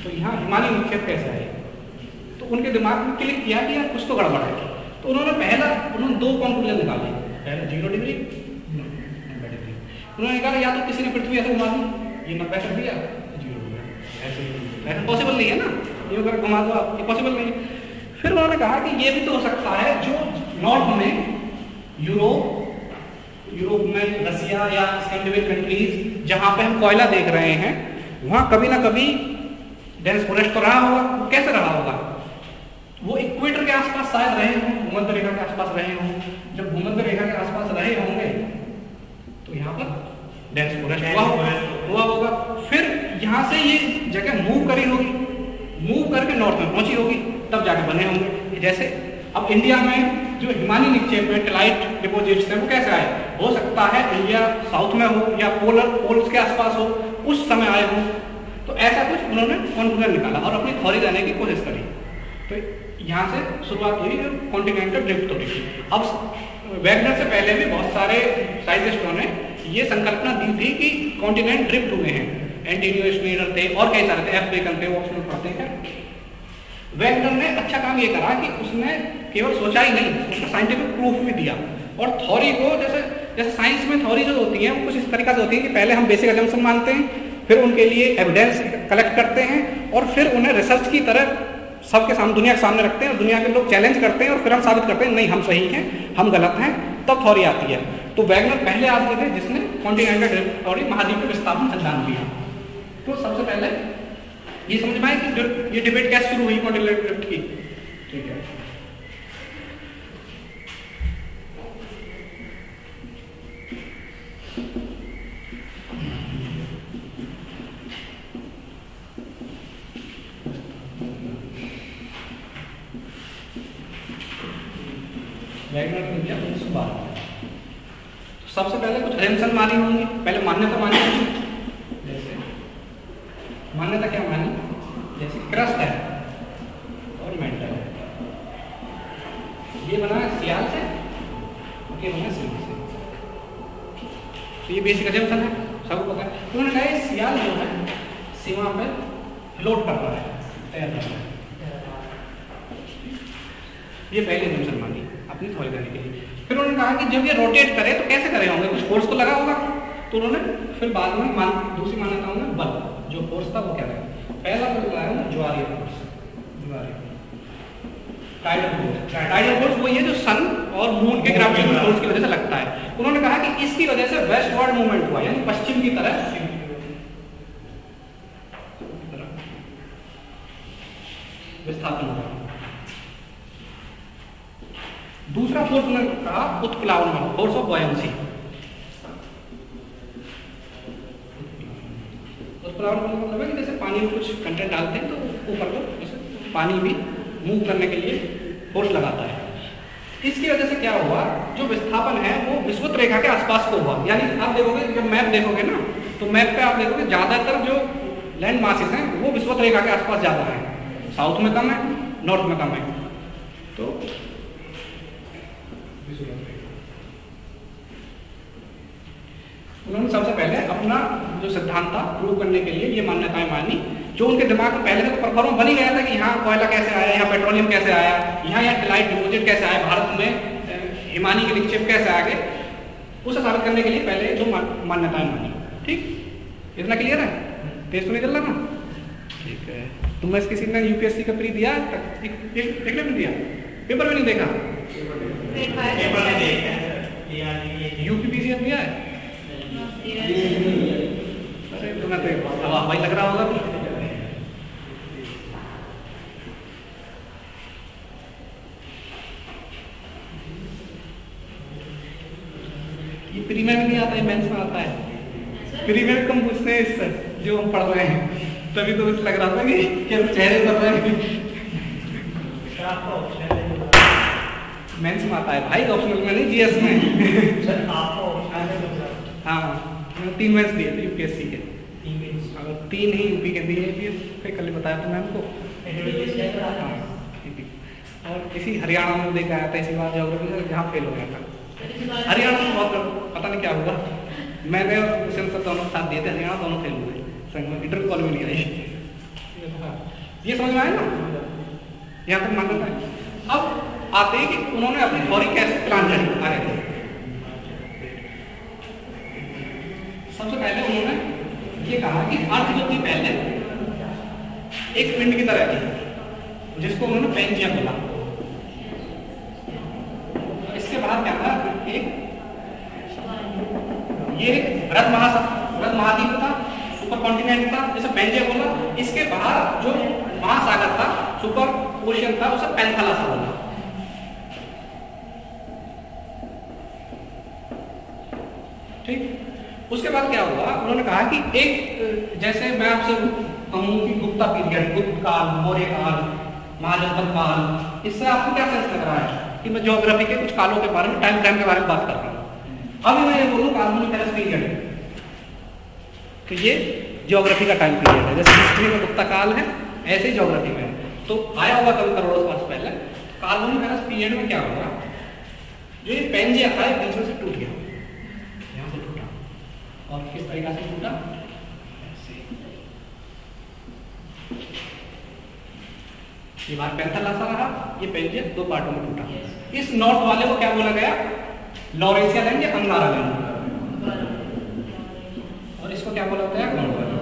तो यहाँ हिमालय निक्षेप कैसे आए? तो उनके दिमाग में क्लिक किया कि यार कुछ तो गड़बड़ है। तो उन्होंने दो कंक्लूजन निकाले, पहले 0 डिग्री, 90 डिग्री। उन्होंने कहा या तो किसी ने पृथ्वी ऐसे घुमा दी, ये 90 कर दिया, 0 हो गया। ऐसे पॉसिबल नहीं है ना, ये अगर घुमा दो आप, ये पॉसिबल नहीं है। फिर उन्होंने कहा कि ये भी तो हो सकता है जो नॉर्थ में यूरोप में रसिया या स्कैंडिनेवियन कंट्रीज जहाँ पे हम कोयला देख रहे हैं, वहाँ कभी ना कभी डेंस फॉरेस्ट तो रहा होगा। वो कैसे रहा होगा? वो इक्वेटर के आसपास शायद रहे हों, भूमध्य रेखा के आसपास रहे हों। जब भूमध्य रेखा के आसपास रहे होंगे तो यहाँ पर डेंस फॉरेस्ट हुआ होगा। फिर यहाँ से ये जगह मूव करी होगी, मूव करके नॉर्थ में पहुंची होगी, तब जाके बने होंगे। जैसे अब इंडिया में जो हिमानी निक्षेप में टिलाइट डिपॉजिट्स हैं वो कैसे आए? हो सकता है इंडिया साउथ में हो या पोल्स के आसपास हो, उस समय आए हो। तो ऐसा कुछ उन्होंने कंक्लूजन निकाला और अपनी थ्योरी देने की कोशिश करी। तो यहाँ से शुरुआत हुई कॉन्टिनेंटल ड्रिफ्ट थ्योरी। अब वैगनर से पहले भी बहुत सारे साइंटिस्टों ने ये संकल्पना दी थी कि कॉन्टिनेंट ड्रिफ्ट हुए हैं। एंटोनियो श्नीडर थे और कई सारे थे, एफ बेकन थे, वो ऑप्शन पढ़ते हैं। वैगनर ने अच्छा काम ये करा कि उसने केवल सोचा ही नहीं, उसका साइंटिफिक प्रूफ भी दिया। और थ्योरी को जैसे साइंस में थ्योरी जो होती है वो कुछ इस तरीका से होती है कि पहले हम बेसिक असम्पशन मानते हैं, फिर उनके लिए एविडेंस कलेक्ट करते हैं और फिर उन्हें रिसर्च की तरह सबके सामने, दुनिया के सामने रखते हैं और दुनिया के लोग चैलेंज करते हैं और फिर हम साबित करते हैं नहीं हम सही हैं, हम गलत हैं, तब थ्योरी आती है। तो वैगनर पहले आदमी थे जिसने कॉन्टिनेंटल ड्रिफ्ट थ्योरी, महाद्वीप के विस्तार में सिद्धांत दिया। तो सबसे पहले ये समझ में आए कि ये डिबेट कैसे शुरू हुई कॉन्टिनेंटल ड्रिफ्ट की। ठीक है, वैगनर ने दिया 1912। तो सबसे पहले कुछ अजम्पशन मानी होंगी, पहले मान्यता मानी होंगी। जैसे मान्यता क्या मानी? जैसे क्रस्ट है और मेंटल है, ये बना है सियाल से और ये बना है सिल्क से। तो ये बेसिक अजम्पशन है, सबको पता है। उन्होंने कहा सियाल जो है सीमा पे फ्लोट कर रहा है, तैर रहा है। ये पहले अजम्पशन मानी अपनी थ्योरी देने के लिए। फिर उन्होंने कहा कि जब ये रोटेट करे तो कैसे करे होंगे, कुछ फोर्स तो लगा होगा। तो उन्होंने फिर बाद में दूसरी मान्यताओं में बल, जो फोर्स था वो क्या था? पहला तो लगाया उन्होंने ज्वारीय फोर्स, टाइडल फोर्स वही है जो सन और मून के ग्रेविटेशनल फोर्स की वजह से लगता है। उन्होंने कहा कि इसकी वजह से वेस्टवर्ड मूवमेंट हुआ, यानी पश्चिम की तरफ विस्थापन हुआ। दूसरा फोर्स उन्होंने कहा उत्प्लावन, फोर्स ऑफ बॉयंसी। उत्प्लावन का मतलब है कि जैसे पानी में कुछ कंटेंट डालते हैं तो ऊपर को पानी भी मूव करने के लिए फोर्स लगाता है। इसकी वजह से क्या हुआ, जो विस्थापन है वो विषुवत रेखा के आसपास को हुआ। यानी आप देखोगे, जब मैप देखोगे ना, तो मैप पे आप देखोगे ज्यादातर जो लैंड मासेस हैं वो विषुवत रेखा के आसपास ज्यादा है, साउथ में कम है, नॉर्थ में कम है। तो उन्होंने सबसे पहले अपना जो सिद्धांत था प्रूव करने के लिए ये मान्यताएं मानी, जो उनके दिमाग में पहले से तो परफॉर्म बन ही गया था कि यहाँ कोयला कैसे आया, यहाँ पेट्रोलियम कैसे आया, यहाँ टिलाइट डिपॉजिट कैसे आया, भारत में हिमानी के निक्षेप कैसे आ गए, उसे साबित करने के लिए पहले जो मान्यताएं मानी। ठीक, इतना क्लियर है? तेज तो नहीं चल रहा ना? ठीक है। तुम्हें किसी ने यूपीएससी का प्री दिया तक? एक नहीं दिया, पेपर में नहीं देखा, यूपीपीसीएस दिया है? अरे तुम्हें तो भाई लग रहा होगा। ये प्री में नहीं आता है, मेंस में आता है। प्री में कम पूछते हैं इससे जो हम पढ़ रहे हैं, तभी तो लग रहा था कि चेहरे पर मेंस में आता है भाई, ऑप्शनल में नहीं, जीएस में। हाँ 3 मेंस दिए थे यूपीएससी के, अगर 3 ही यूपी के दिए, फिर कल बताया था मैम को। और इसी हरियाणा में देखा आया था इसी बार ज्योग्राफी से, जहाँ फेल हो गया था। हरियाणा में बहुत पता नहीं क्या हुआ, मैंने सर दोनों साथ दिए थे, हरियाणा दोनों फेल हुए, संग में इंटर कॉल में नहीं आई। ये समझ में आया ना, यहाँ तक मान्यता है। अब आते हैं कि उन्होंने अपनी थ्योरी कैसे प्लान करी आगे। सबसे पहले उन्होंने ये कहा कि अर्थ जो थी पहले एक पिंड की तरह थी, जिसको उन्होंने पेंजिया बोला। इसके बाद क्या था, ये बृहद महाद्वीप था, सुपर कॉन्टिनेंट था, जिसे पेंजिया बोला। इसके बाहर जो महासागर था, सुपर ओशियन था, उसे पेंथालस बोला। ठीक, उसके बाद क्या हुआ, उन्होंने कहा कि एक, जैसे मैं आपसे कहूँ कि गुप्ता पीरियड, गुप्त काल, मौर्य काल, महाजनपद काल, इससे आपको क्या सेंस लग रहा है कि मैं ज्योग्राफी के कुछ कालों के बारे में, टाइम फ्रेम के बारे में बात कर रहा हूँ। अभी मैं ये बोलूँ कार्बोनिफेरस पीरियड, तो ये ज्योग्राफी का टाइम पीरियड है। जैसे हिस्ट्री में गुप्ता काल है, ऐसे ही ज्योग्राफी में है। तो आया हुआ कभी करोड़ों वर्ष पहले कार्बोनिफेरस पीरियड में क्या हुआ, जो ये पेंजिया था बीच में से टूट गया, यहाँ से टूटा, और किस तरीके से टूटा, ये बार पेंथालसा रहा, ये पेंजिया 2 पार्टों में टूटा। इस नॉर्थ वाले को क्या बोला गया, लॉरेशिया लैंड या अंगारा लैंड, और इसको क्या बोला गया, गोंडवाना।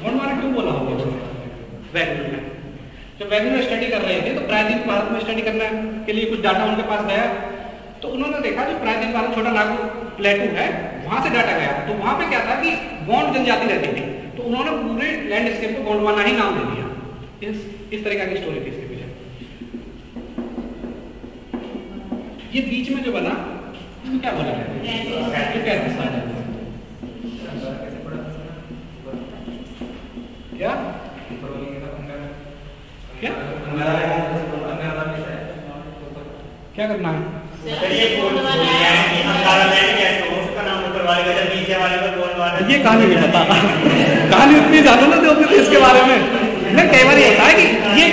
गोंडवाना क्यों बोला होगा, वैगनर में जब वैगनर स्टडी कर रहे थे तो प्रायद्वीप भारत में स्टडी करने के लिए कुछ डाटा उनके पास गया, तो उन्होंने देखा जो प्रायद्वीप भारत छोटा नागपुर प्लेटू है, वहां से डाटा गया, तो वहां पे क्या था कि गोंड जनजाति रहती थी, तो उन्होंने पूरे लैंडस्केप को गोंडवाना ही नाम दे दिया। इस तरह की स्टोरी थी इसके पीछे। ये बीच में जो बना इसको क्या बोला क्या क्या क्या करना है, ये कहानी नहीं पता, कहानी उतनी जानो ना तो इसके बारे में। मैं कई बार ये होता है कि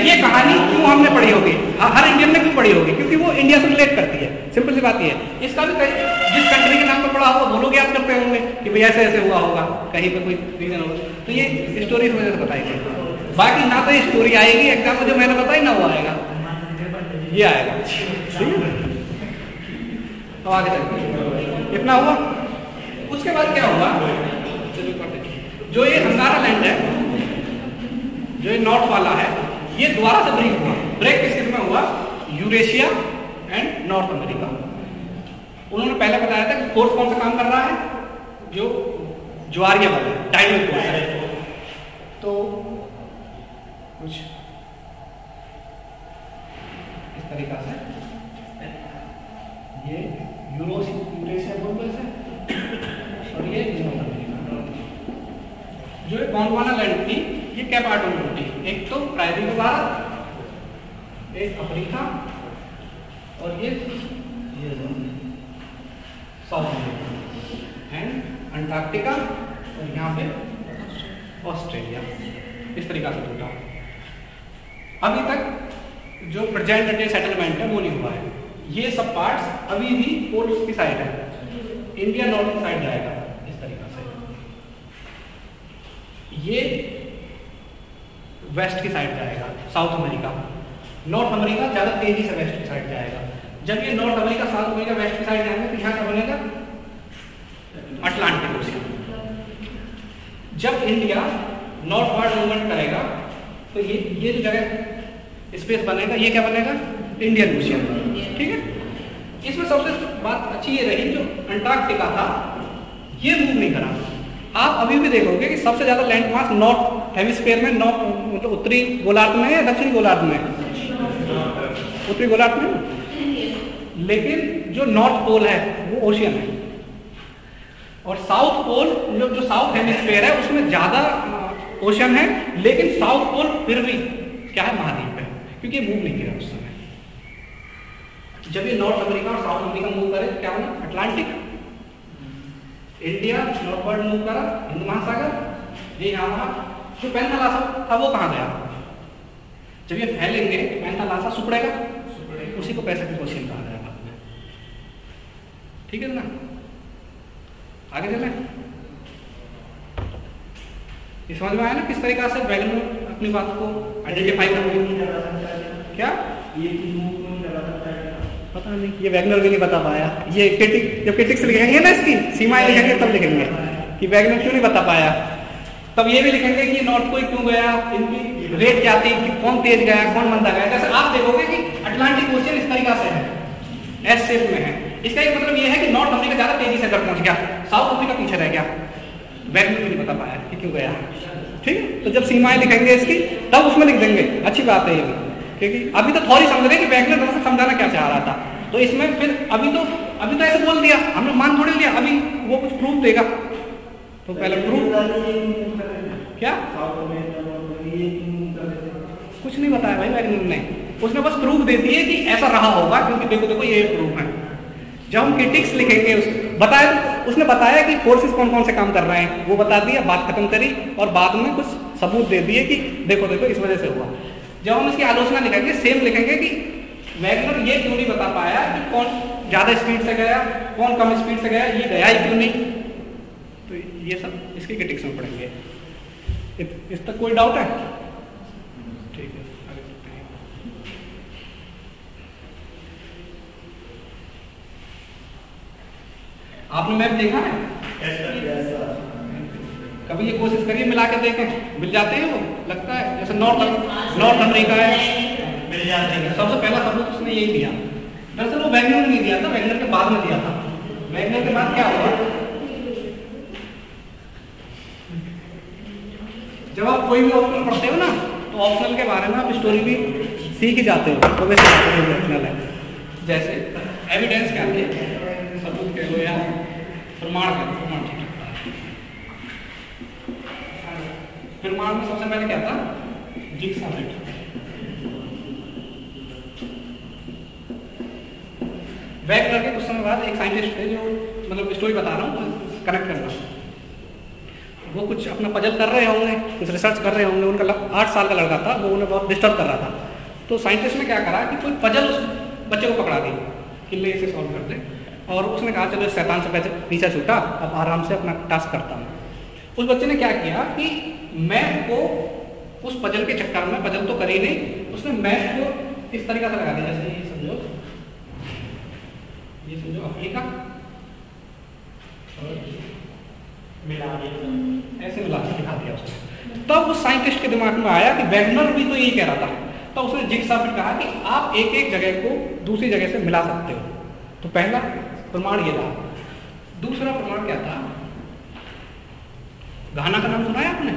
ये कहानी क्यों हमने पढ़ी होगी, हर इंडियन ने क्यों पढ़ी होगी, क्योंकि वो इंडिया से रिलेट करती है। सिंपल सी बात ये है। इसका भी जिस कंट्री के नाम पर पढ़ा होगा वो लोग याद करते होंगे कि भाई ऐसे ऐसे हुआ होगा, कहीं पे कोई रीजन होगा, तो ये स्टोरी इस वजह से बताई गई। बाकी ना तो ये स्टोरी आएगी एग्जाम में जो मैंने बताई, ना वो आएगा, ये आएगा। ठीक है, तो आगे चलते, इतना हुआ। उसके बाद क्या हुआ, जो ये अंगारा लैंड है, जो ये नॉर्थ वाला है, ये दोबारा से ब्रेक हुआ। ब्रेक किस किस में हुआ, यूरेशिया एंड नॉर्थ अमेरिका। उन्होंने पहले बताया था कि फोर्स कौन सा काम कर रहा है, जो ज्वारीय वाला टाइडल फोर्स है। तो कुछ इस तरीका से ये यूरेशिया बोलते हैं, और ये जो गोंडवाना लैंड थी ये क्या पार्ट होंगे रोटी, एक तो प्रायद्वीप भारत, एक अफ्रीका और ये साउथ अमेरिका एंड अंटार्कटिका और यहाँ पे ऑस्ट्रेलिया। इस तरीका से टूटा। अभी तक जो प्रेजेंट डे सेटलमेंट है वो नहीं हुआ है। ये सब पार्ट्स अभी भी पोल्स की साइड है, इंडिया नॉर्थ की साइड जाएगा इस तरीका से। ये वेस्ट की साइड जाएगा, साउथ अमेरिका। नॉर्थ अमेरिका ज्यादा तेजी से वेस्ट की साइड जाएगा। जब ये North America South America west की साइड जाएंगे तो यहाँ क्या बनेगा, अटलांटिक ओशियन। जब इंडिया नॉर्थवर्ड मूवमेंट करेगा तो ये जो जगह स्पेस बनेगा ये क्या बनेगा, इंडियन ओशियन। ठीक है। इसमें सबसे बात अच्छी ये रही जो अंटार्कटिका था ये मूव नहीं करा। आप अभी भी देखोगे कि सबसे ज्यादा लैंड मास नॉर्थ हेमिस्फीयर में, नॉर्थ मतलब उत्तरी गोलार्ध में है, दक्षिणी गोलार्ध में, उत्तरी गोलार्ध में। लेकिन जो नॉर्थ पोल है वो ओशियन है और साउथ पोल जो साउथ हेमिस्फीयर है उसमें ज्यादा ओशियन है, लेकिन साउथ पोल फिर भी क्या है, महाद्वीप है, क्योंकि मूव नहीं किया उस समय। जब ये नॉर्थ अमेरिका और साउथ अमेरिका मूव करे क्या होना, अटलांटिक। इंडिया नॉर्थवर्ड मूव करा, हिंद महासागर, ये यहाँ वहां। जो पैंथालासा था वो कहाँ गया, जब ये फैलेंगे पैंथालासा सुपड़ेगा, उसी को पैसिफिक ओशियन कहा गया बाद में। ठीक है ना, आगे चलें। ये समझ में आया ना किस तरीका से वैगनर अपनी बात को आइडेंटिफाई कर रहे हैं। क्या ये पता नहीं, ये वैगनर भी नहीं बता पाया। ये क्रिटिक जब क्रिटिक्स लिखेंगे ना इसकी सीमाएं लिखेंगे तब लिखेंगे कि वैगनर क्यों नहीं बता पाया। तब ये भी लिखेंगे कि नॉर्थ कोई क्यों गया, इनकी रेट क्या थी, कि कौन तेज गया कौन मंदा गया। जैसे आप देखोगे कि अटलांटिक ओशियन इस तरीका से है, एस शेप में है। इसका एक मतलब ये है कि नॉर्थ अमेरिका ज्यादा तेजी से अंदर पहुंच गया, साउथ अमेरिका पीछे रह गया। वैगनर भी नहीं बता पाया कि क्यों गया। ठीक है, तो जब सीमाएं लिखेंगे इसकी तब उसमें लिख देंगे, अच्छी बात है ये भी, क्योंकि अभी तो थोड़ी समझ रहे कि वैगनर दरअसल समझाना क्या चाह रहा था। तो इसमें फिर अभी तो ऐसे बोल दिया, हमने मान थोड़ी लिया, अभी वो कुछ प्रूफ देगा। तो पहले प्रूफ क्या कुछ नहीं बताया भाई वैगनर ने, उसने बस प्रूफ दे दिए कि ऐसा रहा होगा, क्योंकि देखो ये प्रूफ है। जब हम क्रिटिक्स लिखेंगे उसने बताया कि फोर्सेस कौन कौन से काम कर रहे हैं, वो बता दिया, बात खत्म करी और बाद में कुछ सबूत दे दिए कि देखो इस वजह से हुआ। जब हम इसकी आलोचना लिखेंगे सेम लिखेंगे कि वैगनर ये क्यों नहीं बता पाया कि कौन ज्यादा स्पीड से गया कौन कम स्पीड से गया, ये गया ही क्यों नहीं। तो ये सब इसकी क्रिटिक्स में पढ़ेंगे। इस तक कोई डाउट है? ठीक है, आगे चलते हैं। आपने मैप देखा है? कभी ये कोशिश करिए मिला के देखें, मिल जाते हैं वो, लगता है जैसे नॉर्थ अमेरिका है, मिल जाते हैं। सबसे पहला सबूत उसने यही दिया। दरअसल वो वैगनर ने नहीं दिया था, वैगनर के बाद में दिया था। वैगनर के बाद क्या हुआ, जब आप कोई भी ऑप्शनल पढ़ते हो ना तो ऑप्शनल के बारे में आप स्टोरी भी सीख ही जाते हो, तो वैसे ऑप्शनल है। जैसे एविडेंस क्या है, सबूत कह लो या प्रमाण कह लो, प्रमाण ठीक है। प्रमाण में सबसे पहले क्या था, जिग्सा मेथड। वैगनर के कुछ समय बाद एक साइंटिस्ट थे जो, मतलब स्टोरी बता रहा हूँ कनेक्ट करना, वो कुछ अपना पजल कर रहे होंगे, कुछ रिसर्च कर रहे होंगे। उनका 8 साल का लड़का था, वो उन्हें बहुत डिस्टर्ब कर रहा था। तो साइंटिस्ट ने क्या करा कि कोई पजल उस बच्चे को पकड़ा दी कि ले इसे सॉल्व कर दे, और उसने कहा चलो शैतान से पीछा छूटा, अब आराम से अपना टास्क करता हूँ। उस बच्चे ने क्या किया कि मैप को उस पजल के चक्कर में, पजल तो करी नहीं, उसने मैप को इस तरीका से लगा दिया, जैसे ये समझो अफ्रीका ऐसे मिला के दिखा दिया उसने। तब उस साइंटिस्ट के दिमाग में आया कि वैगनर भी तो यही कह रहा था। तो उसने जिग्सा फिट कहा कि आप एक एक जगह को दूसरी जगह से मिला सकते हो। तो पहला प्रमाण ये था। दूसरा प्रमाण क्या था, घाना का नाम सुना है आपने?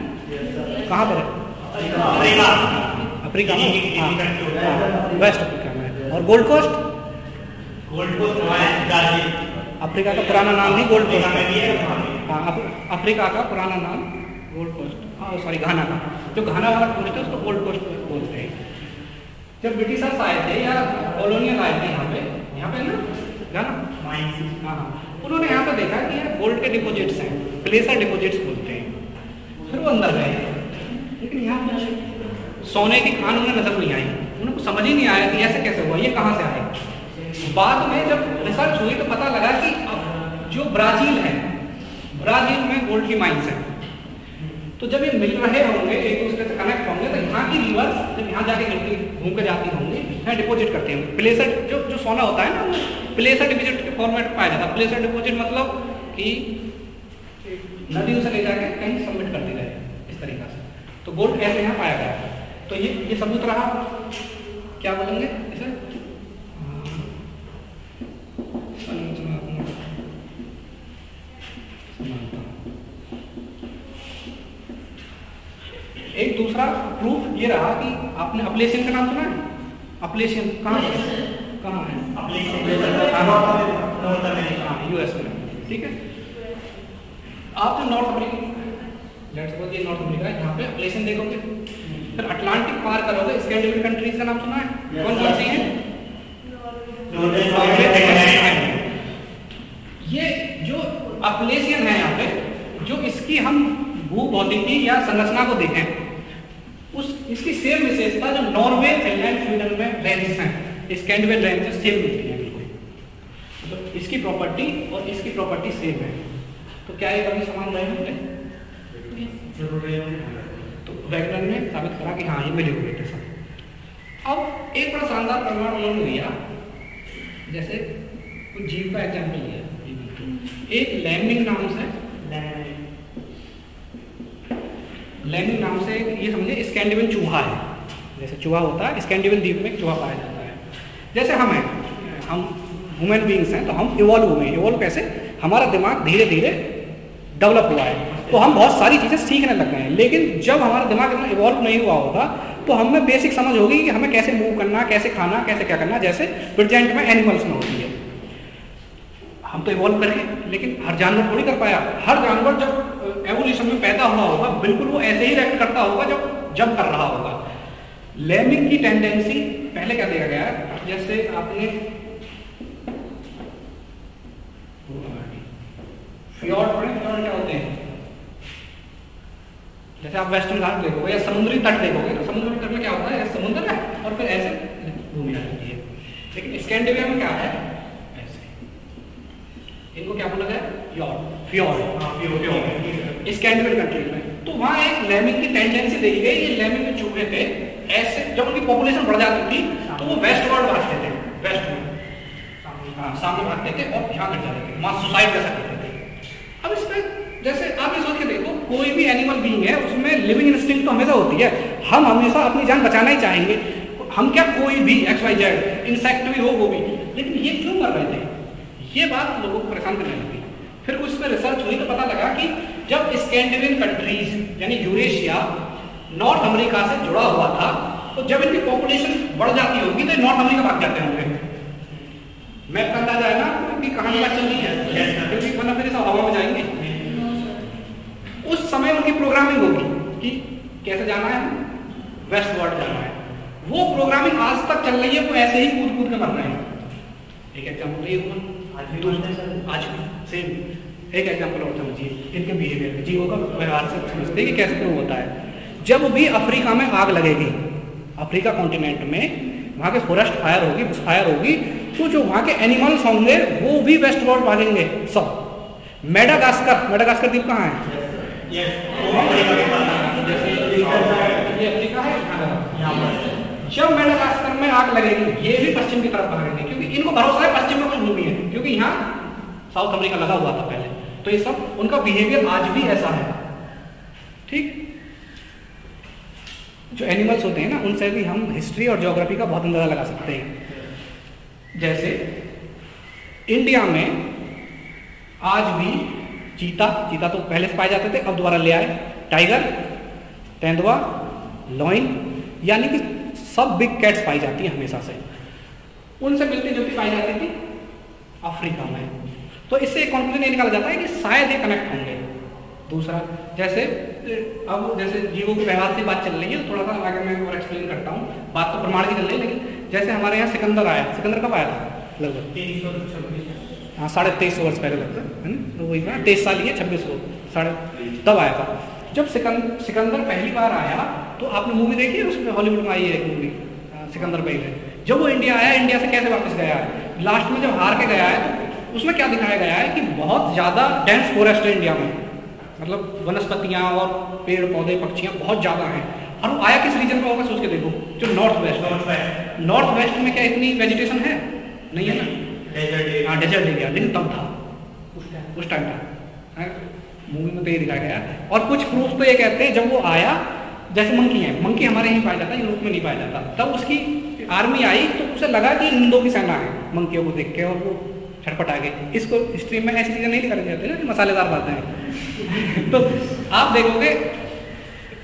कहाँ पर है? अफ्रीका में, वेस्ट अफ्रीका में। और गोल्ड कोस्ट, अफ्रीका का पुराना नाम ही गोल्ड कोस्ट है। हाँ, अफ्रीका का पुराना नाम गोल्ड कोस्ट। सॉरी घाना का, जो घाना वाला कोस्ट है उसको गोल्ड कोस्ट बोलते हैं। जब ब्रिटिशर्स आए थे या कॉलोनियल आए थे यहाँ पे ना घाना, हाँ, उन्होंने यहाँ पे देखा कि यार गोल्ड के डिपॉजिट्स हैं, प्लेसर डिपॉजिट्स बोलते हैं। फिर वो अंदर गए, लेकिन यहाँ पे सोने की खान उन्हें नजर नहीं आई, उनको समझ ही नहीं आया कि ऐसे कैसे हुआ, ये कहाँ से आए। बाद में जब रिसर्च हुई तो पता लगा कि अब जो ब्राजील है, ब्राजील में गोल्ड की माइंस हैं, तो जब ये मिल रहे होंगे एक दूसरे से कनेक्ट होंगे तो यहाँ की रिवर्स जब यहाँ जाके घूम के जाती होंगी, यहाँ डिपॉजिट करते हैं प्लेसर, जो सोना होता है ना प्लेसर डिपॉजिट के फॉर्मेट पाया जाता है। प्लेसर डिपॉजिट मतलब कि नदियों से ले जाके कहीं सबमिट कर दी गए इस तरीका से, तो गोल्ड ऐसे यहाँ पाया गया। तो ये सबूत रहा, क्या बोलेंगे इसे, एक दूसरा प्रूफ ये रहा कि आपने अपलेशियन का नाम सुना है? अपलेशियन कहाँ है? यूएस में, ठीक है। आपने नॉर्थ अमेरिका, लेट्स सपोज ये नॉर्थ अमेरिका है, यहाँ पे अपलेशियन देखोगे, फिर अटलांटिक पार करोगे, स्कैंडिनेवियन कंट्रीज का नाम सुना है? कौन कौन सी हैं? ये जो अपलेशियन है यहाँ पे, जो इसकी हम भूभौतिकी या संरचना को देखें, इसकी सेम विशेषता जो नॉर्वे, फिनलैंड, स्वीडन में रेंजेस हैं, स्कैंडिनेवियन रेंजेस सेम मिलती हैं बिल्कुल, तो इसकी प्रॉपर्टी और इसकी प्रॉपर्टी सेम है। तो क्या ये कभी समान रहे होंगे? तो वैगनर ने साबित करा कि हाँ ये मिले हुए थे सब। अब एक बड़ा शानदार प्रमाण उन्होंने लिया, जैसे कुछ जीव का एग्जाम्पल लिया, एक लैमिंग नाम से, लैमिंग नाम से ये समझे स्कैंडिनेवियन चूहा है, जैसे चूहा होता है स्कैंडिनेवियन द्वीप में चूहा पाया जाता है। जैसे हम हैं, हम ह्यूमन बीइंग्स हैं, तो हम इवॉल्व हुए। इवॉल्व कैसे? हमारा दिमाग धीरे धीरे डेवलप हुआ है, तो हम बहुत सारी चीज़ें सीखने लग गए हैं। लेकिन जब हमारा दिमाग इतना इवॉल्व नहीं हुआ होगा तो हमें बेसिक समझ होगी कि हमें कैसे मूव करना, कैसे खाना, कैसे क्या करना, जैसे प्रेजेंट में एनिमल्स में होती है। हम तो इवॉल्व करें, लेकिन हर जानवर थोड़ी कर पाया। हर जानवर जब एवोल्यूशन में पैदा हुआ होगा बिल्कुल वो ऐसे ही रिएक्ट करता होगा जब कर रहा होगा। लैमिंग की टेंडेंसी पहले क्या देखा गया है, जैसे आपने फ्योर्ड पढ़े, फ्योर्ड क्या होते हैं? जैसे आप वेस्टर्न घाट देखोगे या समुद्री तट देखोगे तो समुद्री तट में क्या होता है, समुद्र है और फिर ऐसे भूमि आ जाती है। लेकिन स्कैंडिनेविया में क्या है, इनको क्या बोला गया? फ्योर्ड। स्कैंडिनेवियन कंट्रीज में तो वहां एक लैमिंग की टेंडेंसी देखी गई। ये लैमिंग में चूहे थे, ऐसे जब उनकी पॉपुलेशन बढ़ जाती थी तो वो वेस्टवर्ड भागते थे, वेस्टवर्ड सामने भागते थे और यहाँ कर जाते थे, वहां सुसाइड कैसा करते थे। अब इसमें जैसे आप ये सोच के देखो, कोई भी एनिमल बीइंग है उसमें लिविंग इंस्टिंक्ट तो हमेशा होती है, हम हमेशा अपनी जान बचाना ही चाहेंगे। हम क्या कोई भी XYZ इंसेक्ट भी हो वो भी, लेकिन ये क्यों कर रहे थे? ये बात लोगों को परेशान करने लगी। फिर उस पर रिसर्च हुई तो पता लगा कि जब स्कैंडिनेवियन कंट्रीज यानी यूरेशिया नॉर्थ अमेरिका से जुड़ा हुआ था, तो जब इनकी पॉपुलेशन बढ़ जाती होगी तो नॉर्थ अमेरिका भाग जाते होंगे। मैप का अंदाजा है ना कि कहानी बात चल रही है, क्योंकि वरना फिर हवा में जाएंगे। उस समय उनकी प्रोग्रामिंग होगी कि कैसे जाना है, वेस्टवर्ड जाना है। वो प्रोग्रामिंग आज तक चल रही है, वो ऐसे ही कूद कूद के मर रहे हैं। एक एग्जाम्पल ये आज सेम एक एग्जाम्पल और समझिए इनके बिहेवियर, जीवों का व्यवहार से समझते हैं कि कैसे प्रूव होता है। जब भी अफ्रीका में आग लगेगी, अफ्रीका कॉन्टिनेंट में वहाँ के फॉरेस्ट फायर होगी, बुश फायर होगी, तो जो वहाँ के एनिमल्स होंगे वो भी वेस्टवर्ड भागेंगे सब। मेडागास्कर द्वीप कहाँ है? ये अफ्रीका है। जब मेडागास्कर में आग लगेगी ये भी पश्चिम की तरफ भागेंगे, क्योंकि इनको भरोसा है पश्चिम में कुछ भूमि है, क्योंकि यहाँ साउथ अमेरिका लगा हुआ था पहले। तो ये सब उनका बिहेवियर आज भी ऐसा है। ठीक, जो एनिमल्स होते हैं ना उनसे भी हम हिस्ट्री और ज्योग्राफी का बहुत अंदाजा लगा सकते हैं। जैसे इंडिया में आज भी चीता तो पहले से पाए जाते थे, अब दोबारा ले आए। टाइगर, तेंदुआ, लॉइन, यानी कि सब बिग कैट्स पाई जाती है हमेशा से। उनसे मिलती जुलती पाई जाती थी अफ्रीका में। तो इससे एक कंक्लूजन ये निकाला जाता है कि शायद ये कनेक्ट होंगे। दूसरा, जैसे अब जैसे जीवों के व्यवहार से बात चल रही है, थोड़ा सा आगे मैं और एक्सप्लेन करता हूँ। बात तो प्रमाण की चल रही है, लेकिन जैसे हमारे यहाँ सिकंदर आया, सिकंदर कब आया था? लगभग 2326, हाँ 2350 वर्ष पहले लगता है ना, तो वही 23 साल ही है, 2600 साढ़े तब आया था। जब सिकंदर पहली बार आया तो आपने मूवी देखी है, उसमें हॉलीवुड में आई है एक मूवी सिकंदर पहले। जब वो इंडिया आया, इंडिया से कैसे वापस गया है, लास्ट में जब हार के गया है तो उसमें क्या दिखाया गया है कि बहुत ज़्यादा डेंस फॉरेस्ट है इंडिया में, मतलब वनस्पतियाँ और पेड़ पौधे पक्षियाँ बहुत ज़्यादा हैं। और वो आया किस रीजन में होगा, सोच के देखो, जो नॉर्थ वेस्ट में क्या इतनी वेजिटेशन है? नहीं है ना, हाँ डेजर्ट एरिया, लेकिन तब था, उस टाइम था, मूवी में तो ये दिखाया गया। और कुछ प्रूफ तो ये कहते हैं जब वो आया, जैसे मंकी है, मंकी हमारे यहीं पाया जाता है, यूरोप में नहीं पाया जाता, तब उसकी आर्मी आई तो उसे लगा कि इंडो की सेना है, मंकियों को देख के, और वो छटपट आ गई। इसको हिस्ट्री में ऐसी चीज़ें नहीं दिखाई जाती ना, मसालेदार बातें हैं। तो आप देखोगे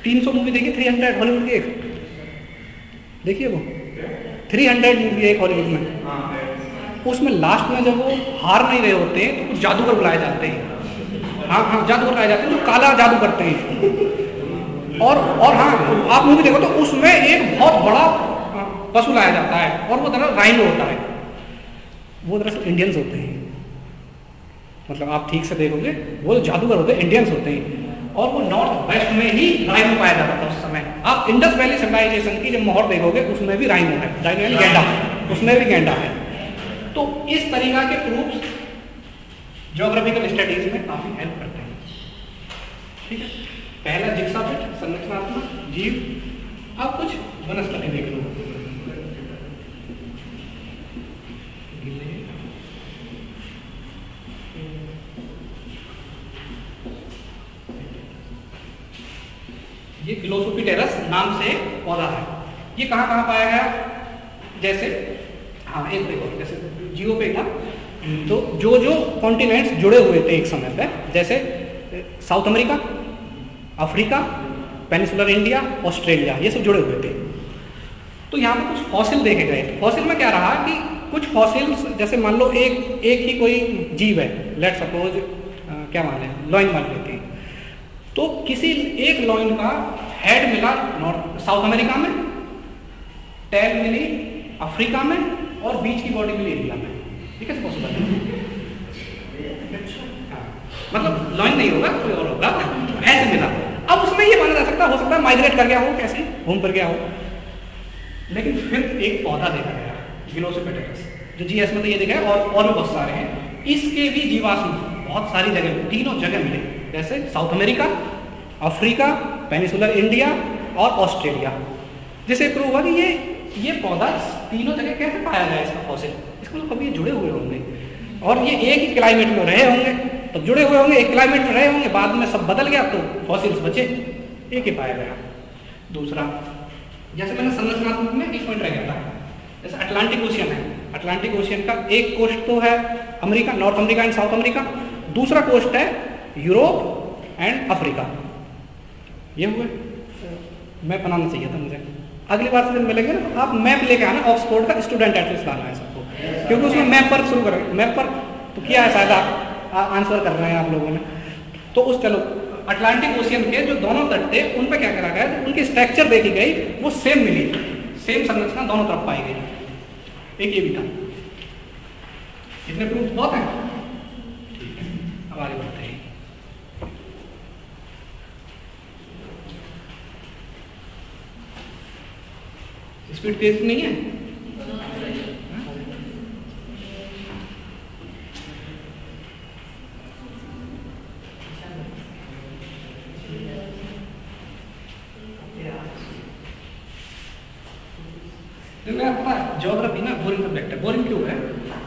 300 मूवी देखिए, 300 हॉलीवुड की एक देखिए, वो 300 मूवी एक हॉलीवुड में, उसमें लास्ट में जब वो हार नहीं रहे होते तो कुछ जादूगर बुलाए जाते हैं। हाँ जादूगर बुलाए जाते हैं जो काला जादू करते हैं। और हाँ आप मूवी देखो तो उसमें एक बहुत बड़ा पशु लाया जाता है, और वो दरअसल राइनो होता है, वो दरअसल इंडियंस होते हैं। मतलब आप ठीक से देखोगे वो जादूगर होते हैं, इंडियंस होते हैं। और वो नॉर्थ वेस्ट में ही राइनो पाया जाता था उस समय। आप इंडस वैली सिविलाइजेशन की जब मोहर देखोगे उसमें भी राइनो है, राइनो यानी गैंडा, उसमें भी गैंडा है। तो इस तरीका के प्रूफ्स ज्योग्राफिकल स्टडीज में काफी हेल्प करते हैं। ठीक है, पहला जिक्सा बिट संरचनात्मक जीव। अब कुछ वनस्पति देख लो। ये ग्लोसोपिटेरस नाम से पौधा है। ये कहाँ कहाँ पाया गया? जैसे हाँ एक देखो, जैसे जियो पे था, तो जो कॉन्टिनेंट्स जुड़े हुए थे एक समय पे, जैसे south America, Africa, peninsular India, Australia, ये सब जुड़े हुए थे। तो यहाँ पे कुछ फॉसिल देखे गए। फॉसिल में क्या रहा कि कुछ फॉसिल्स, जैसे मान लो एक ही कोई जीव है, लेट सपोज क्या मान लें, लॉइन मान लेते हैं, तो किसी एक लॉइन का हेड मिला साउथ अमेरिका में, टेल मिली अफ्रीका में, और बीच की बॉडी मिली इंडिया में। ठीक है, पॉसिबल है। मतलब लॉइन नहीं होगा, कोई और होगा, ऐसे मिला। अब उसमें ये माना जा सकता हो सकता है माइग्रेट कर गया हो, कैसे घूम कर गया हो। लेकिन फिर एक पौधा देखा गया, ग्लोसोपिटेरस, जो जीएस में तो ये देखा है, और भी बहुत सारे हैं। इसके भी जीवाश्म बहुत सारी जगह, तीनों जगह मिले, जैसे south America, Africa, peninsular India और ऑस्ट्रेलिया। जिससे प्रूव हुआ कि ये पौधा तीनों जगह कैसे पाया गया, इसका फॉसिल, इसको कभी जुड़े हुए होंगे, और ये एक ही क्लाइमेट में रहे होंगे, तो जुड़े हुए होंगे, एक क्लाइमेट में रहे होंगे, बाद में सब बदल गया तो फॉसिल्स बचे, एक ही पाया गया। दूसरा, जैसे मैंने संरचनात्मक में एक पॉइंट रह गया था, जैसे अटलांटिक ओशियन है, अटलांटिक ओशियन का एक कोस्ट तो है America, north America and south America, दूसरा कोस्ट है यूरोप एंड अफ्रीका। ये हुए, मैप बनाना चाहिए था मुझे। अगली बार से जब मिलेंगे ना, आप मैप लेके आना, ऑक्सफोर्ड का स्टूडेंट एटलीस्ट लाना है सबको, क्योंकि उसमें मैप पर शुरू करेंगे। मैप पर तो किया है, शायद आप आंसर कर रहे हैं आप लोगों ने। तो उस चलो अटलांटिक ओशियन के जो दोनों तट थे उन पर क्या करा गया, तो उनकी स्ट्रक्चर देखी गई, वो सेम मिली, सेम संरचना दोनों तरफ पाई गई। एक ये भी था। इतने प्रूफ बहुत है। अब आगे बढ़ते हैं। स्पीड तेज नहीं है? ज्योग्राफी ना बोरिंग सब्जेक्ट है। बोरिंग क्यों है?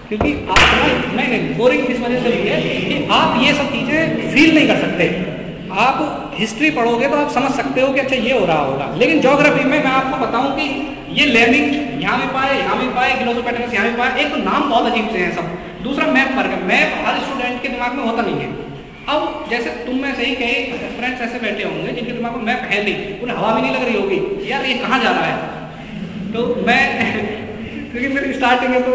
क्योंकि आप नहीं बोरिंग इस वजह से नहीं है कि आप ये सब चीजें फील नहीं कर सकते। आप हिस्ट्री पढ़ोगे तो आप समझ सकते हो कि अच्छा ये हो रहा होगा, लेकिन ज्योग्राफी में मैं आपको बताऊं कि ये लेमिंग यहाँ भी पाए, यहाँ भी पाए, ग्लोसोपिटेरस यहाँ भी पाए। एक तो नाम बहुत अजीब से हैं सब, दूसरा मैप फर्क है। मैप हर स्टूडेंट के दिमाग में होता नहीं है। अब जैसे तुम में से ही कई फ्रेंड्स ऐसे बैठे होंगे जिनके दिमाग में मैप है नहीं, उन्हें हवा भी नहीं लग रही होगी यार ये कहाँ जा रहा है। तो मैं क्योंकि मेरी स्टार्टिंग में तो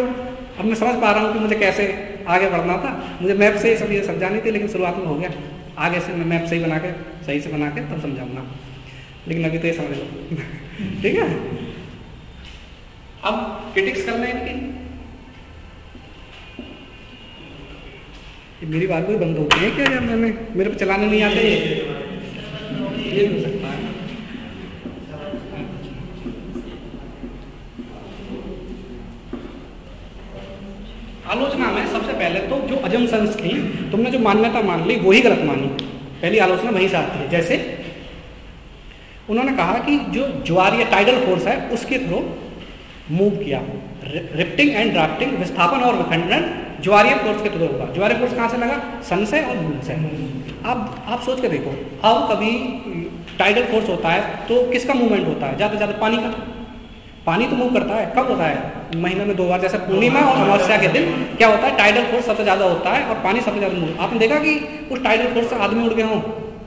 अब मैं समझ पा रहा हूँ कि मुझे कैसे आगे बढ़ना था। मुझे मैप से सब ये समझानी थी, लेकिन शुरुआत में हो गया, आगे से मैं मैप से ही बना के सही से बना के तब समझाऊंगा, लेकिन अभी तो ये समझ लो। ठीक है, अब क्रिटिक्स करना है इनकी, मेरी बात कोई बंद होती है क्या यार? मैंने मेरे पे चलाने नहीं आते ये हो सकता है। आलोचना में सबसे पहले तो जो अजम्पशंस थी, तुमने जो मान्यता मान ली वही गलत मानी, पहली आलोचना वहीं से आती है। जैसे उन्होंने कहा कि जो ज्वारीय टाइडल फोर्स है उसके थ्रू मूव किया, रिफ्टिंग एंड ड्राफ्टिंग, विस्थापन और विखंडन ज्वारीय फोर्स के थ्रू होगा। ज्वारीय फोर्स कहाँ से लगा? सन से और मून से। अब आप सोच के देखो, अब कभी टाइडल फोर्स होता है तो किसका मूवमेंट होता है? ज़्यादा से ज़्यादा पानी का। पानी तो मूव करता है, कब होता है? महीने में 2 बार, जैसे पूर्णिमा और अमावस्या के दिन क्या होता है, टाइडल फोर्स सबसे ज़्यादा होता है और पानी सबसे ज़्यादा मूव। आपने देखा कि उस टाइडल फोर्स से आदमी उड़ गए हों?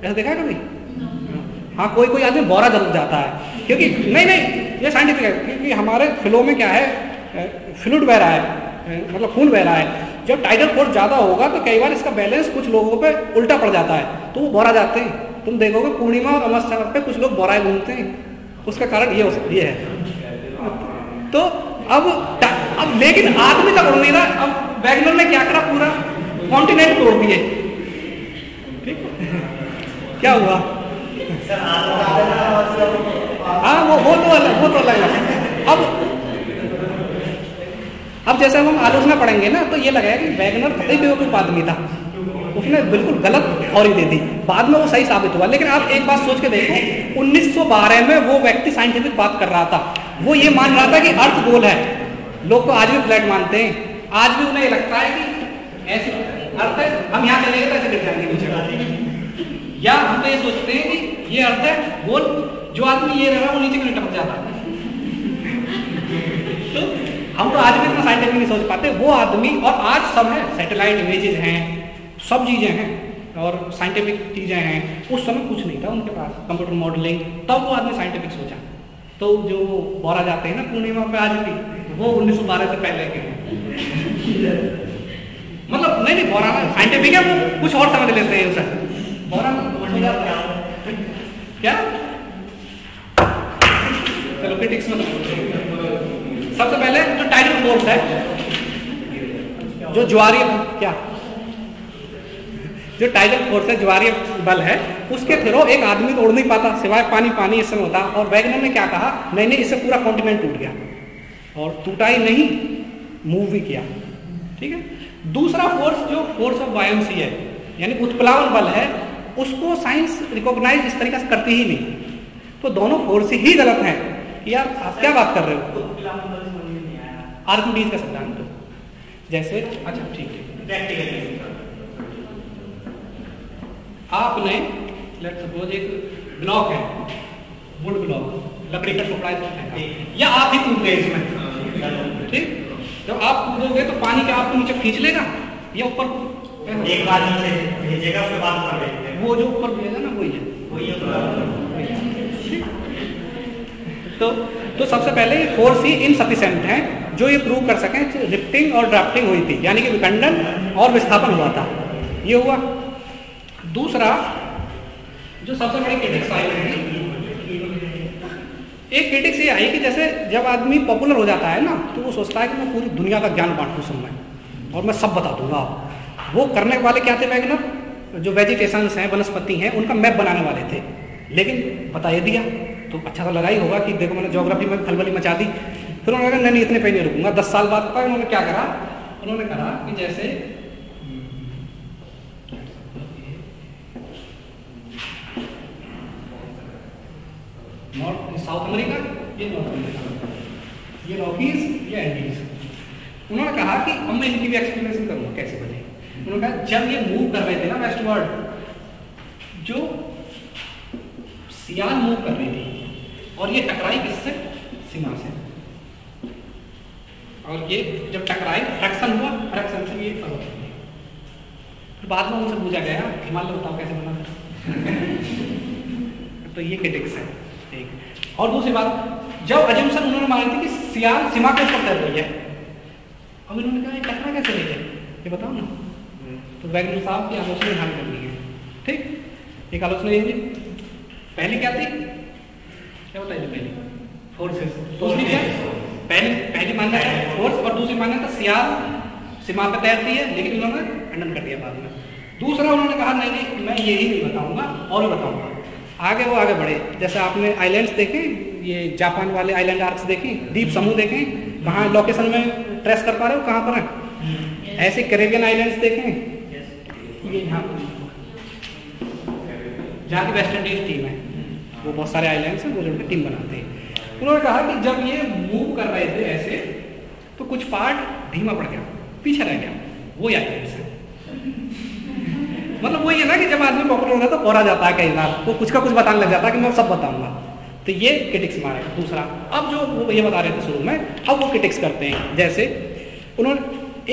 ऐसा देखा है कभी? हाँ, कोई कोई आदमी बौरा जरूर जाता है, क्योंकि नहीं ये साइंटिफिक है, क्योंकि हमारे फ्लो में क्या है, फ्लूइड बह रहा है, मतलब खून बह रहा है। जब टाइडल फोर्स ज़्यादा होगा तो कई बार इसका बैलेंस कुछ लोगों पे उल्टा पड़ जाता है, तो वो बौरा जाते हैं। तुम देखोगे पूर्णिमा और अमावस्या पे कुछ लोग बौराए घूमते हैं, उसका कारण ये है। तो अब लेकिन आदमी तक उड़ नहीं रहा। अब वैगनर ने क्या करा, पूरा कॉन्टिनेंट तोड़ दिए। ठीक क्या हुआ? हाँ, वो तो अलग है। अब जैसे हम आलोचना पढ़ेंगे ना, तो ये लगेगा कि वैगनर कतई बेवकूफ आदमी था, उसने बिल्कुल गलत थ्योरी दे दी। बाद में वो सही साबित हुआ, लेकिन आप एक बात सोच के देखो, 1912 में वो व्यक्ति साइंटिफिक बात कर रहा था, वो ये मान रहा था कि अर्थ गोल है। लोग तो आज भी फ्लैट मानते हैं, आज भी उन्हें लगता है कि ऐसे अर्थ है, हम यहाँ चलेंगे तो ऐसे गिर जाएंगे नीचे, या हम तो ये सोचते हैं कि ये अर्थ है गोल, जो आदमी ये रहा वो नीचे क्यों टपक जाता है। तो हम तो आज भी इतना साइंटिफिक नहीं सोच पाते, वो आदमी। और आज सब है, सैटेलाइट इमेजेस हैं, सब चीज़ें हैं और साइंटिफिक चीज़ें हैं। उस समय कुछ नहीं था उनके पास, कंप्यूटर मॉडलिंग, तब वो आदमी साइंटिफिक सोचा। तो जो बौरा जाते हैं ना पूर्णिमा पे आज भी, वो 1912 से पहले के मतलब नहीं बौरा साइंटिफिक है, वो कुछ और समझ लेते हैं उसे। बौरा क्या? चलो क्रिटिक्स में सबसे पहले जो टाइडल फोर्स है, जो ज्वारीय क्या जो टाइडल फोर्स है, ज्वारीय बल है, उसके थ्रू एक आदमी तो उड़ नहीं पाता, सिवाय पानी इस समय होता। और वैगनर ने क्या कहा, नहीं इससे पूरा कॉन्टिनेंट टूट गया, और टूटा ही नहीं, मूव भी किया। ठीक है। दूसरा फोर्स जो फोर्स ऑफ बायोन्सी है, यानी उत्प्लावन बल है, उसको साइंस रिकॉग्नाइज इस तरीके से करती ही नहीं। तो दोनों फोर्स ही गलत हैं। यार आप क्या बात कर रहे हो? आर्किमिडीज का सिद्धांत तो जैसे, अच्छा ठीक है, आपने लेट्स सपोज एक ब्लॉक है, वुड ब्लॉक, लकड़ी का टुकड़ा है, या आप ही कूद गए इसमें, ठीक? जब आप कूदोगे तो पानी क्या आपको नीचे खींच लेगा या ऊपर एक बार नीचे भेजेगा, उसके बाद ऊपर भेजेगा, वो जो ऊपर भेजेगा ना वही है। तो सबसे पहले ये फोर्स ही इनसफिशिएंट है जो ये प्रूव कर सकें कि रिफ्टिंग और ड्राफ्टिंग हुई थी, यानी कि विखंडन और विस्थापन हुआ था। ये हुआ। दूसरा जो सबसे बड़ी क्रिटिक्स आई है, एक क्रिटिक्स ये आई कि जैसे जब आदमी पॉपुलर हो जाता है ना, तो वो सोचता है कि मैं पूरी दुनिया का ज्ञान बांटूं सब में और मैं सब बता दूंगा। वो करने वाले क्या थे वैगनर, जो वेजिटेशंस हैं, वनस्पति हैं, उनका मैप बनाने वाले थे। लेकिन बता ये दिया तो अच्छा सा लगा ही होगा कि देखो मैंने ज्योग्राफी में खलबली मचा दी। फिर उन्होंने कहा नहीं इतने पे नहीं रुकूंगा। 10 साल बाद पता उन्होंने क्या करा, उन्होंने कहा कि जैसे नॉर्थ साउथ अमेरिका, ये नॉर्थ अमेरिका, ये रॉकीज, ये एंडीज। उन्होंने कहा कि अब मैं इनकी भी एक्सप्लेनेशन करूंगा कैसे बने। उन्होंने कहा जब ये मूव कर रहे थे ना वेस्टवर्ड, जो सियाल मूव कर रही थी और ये टकराई किससे, सीमा से, और ये जब टकराई फ्रैक्शन हुआ, फ्रैक्शन से ये फर्क हुआ। फिर बाद में उनसे पूछा गया हिमालय बताओ कैसे बना। तो ये क्रिटिक्स है एक। और दूसरी बात, जब अजम्पशन उन्होंने मानी थी कि सियाल सीमा के ऊपर तैर रही है, अब इन्होंने कहा ये टकरा कैसे रही है, ये बताओ ना। तो वैज्ञानिक साहब की आलोचना ध्यान करनी है, ठीक। एक आलोचना ये थी, पहली क्या थी, क्या बताइए पहली? फोर्सेस। दूसरी क्या? पहली मान्यता फोर्स और दूसरी मान्यता सियार सीमा पे तैरती है, लेकिन उन्होंने खंडन कर दिया बाद में। दूसरा उन्होंने कहा नहीं नहीं मैं यही नहीं बताऊंगा और भी बताऊंगा। आगे वो आगे बढ़े, जैसे आपने आइलैंड्स देखे, ये जापान वाले आइलैंड आर्क्स देखे, द्वीप समूह देखे, कहाँ लोकेशन में ट्रेस कर पा रहे हो कहाँ पर है? ऐसे कैरेबियन आइलैंड्स देखें, ये यहाँ जहाँ की वेस्ट इंडीज टीम है, वो बहुत सारे आइलैंड्स हैं, वो जो टीम बनाते हैं। उन्होंने कहा कि जब ये मूव कर रहे थे ऐसे, तो कुछ पार्ट धीमा पड़ गया, पीछे रह गया, वो आइलैंड्स है। मतलब वही है ना कि जब आदमी पॉपुलर होता है तो और आ जाता है कई बार, वो कुछ का कुछ बताने लग जाता है कि मैं सब बताऊंगा। तो ये क्रिटिक्स मारे। दूसरा, अब जो वो ये बता रहे थे शुरू में, अब वो क्रिटिक्स करते हैं। जैसे उन्होंने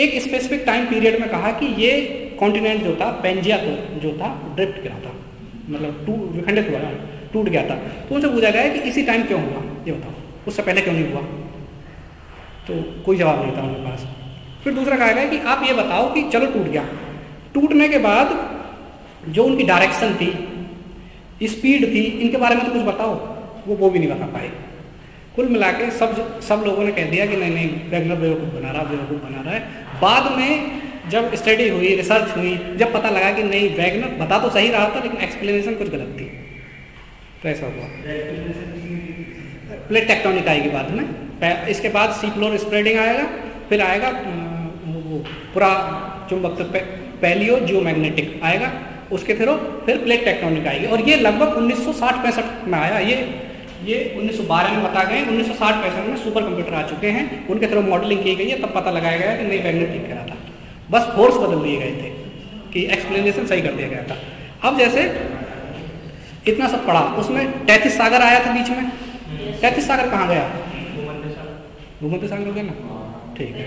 एक स्पेसिफिक टाइम पीरियड में कहा कि ये कॉन्टिनेंट जो था, पेंजिया जो था, ड्रिफ्ट गिरा था, मतलब विखंडित हुआ, टूट गया था। तो उनसे पूछा गया कि इसी टाइम क्यों हुआ, ये बताओ, उससे पहले क्यों नहीं हुआ? तो कोई जवाब नहीं था उनके पास। फिर दूसरा कहा गया कि आप ये बताओ कि चलो टूट गया, टूटने के बाद जो उनकी डायरेक्शन थी, स्पीड थी, इनके बारे में तो कुछ बताओ। वो भी नहीं बता पाए। कुल मिला के सब लोगों ने कह दिया कि नहीं वैगनर बेवकूफ़ बना रहा है। बाद में जब स्टडी हुई, रिसर्च हुई, जब पता लगा कि नहीं वैगनर बता तो सही रहा था, लेकिन एक्सप्लेनेशन कुछ गलत थी। तो ऐसा हुआ। प्लेट टेक्टोनिक आएगी बाद में, इसके बाद सी फ्लोर स्प्रेडिंग आएगा, फिर आएगा वो पूरा चुंबक पैलियो जियोमैग्नेटिक आएगा, उसके थ्रू फिर प्लेट टेक्टोनिक आएगी। और ये लगभग 1960-65 में आया। ये 1912 में बता गए, 1960-65 में सुपर कंप्यूटर आ चुके हैं, उनके थ्रू मॉडलिंग की गई है, तब पता लगाया गया कि नहीं वैगनर ठीक करा था, बस फोर्स बदल दिए गए थे कि एक्सप्लेनेशन सही कर दिया गया था। अब जैसे इतना सब पढ़ा, उसमें तैतीस सागर आया था बीच में। तैतीस सागर कहाँ गया? भूमध्य सागर हो गया ना, ठीक है।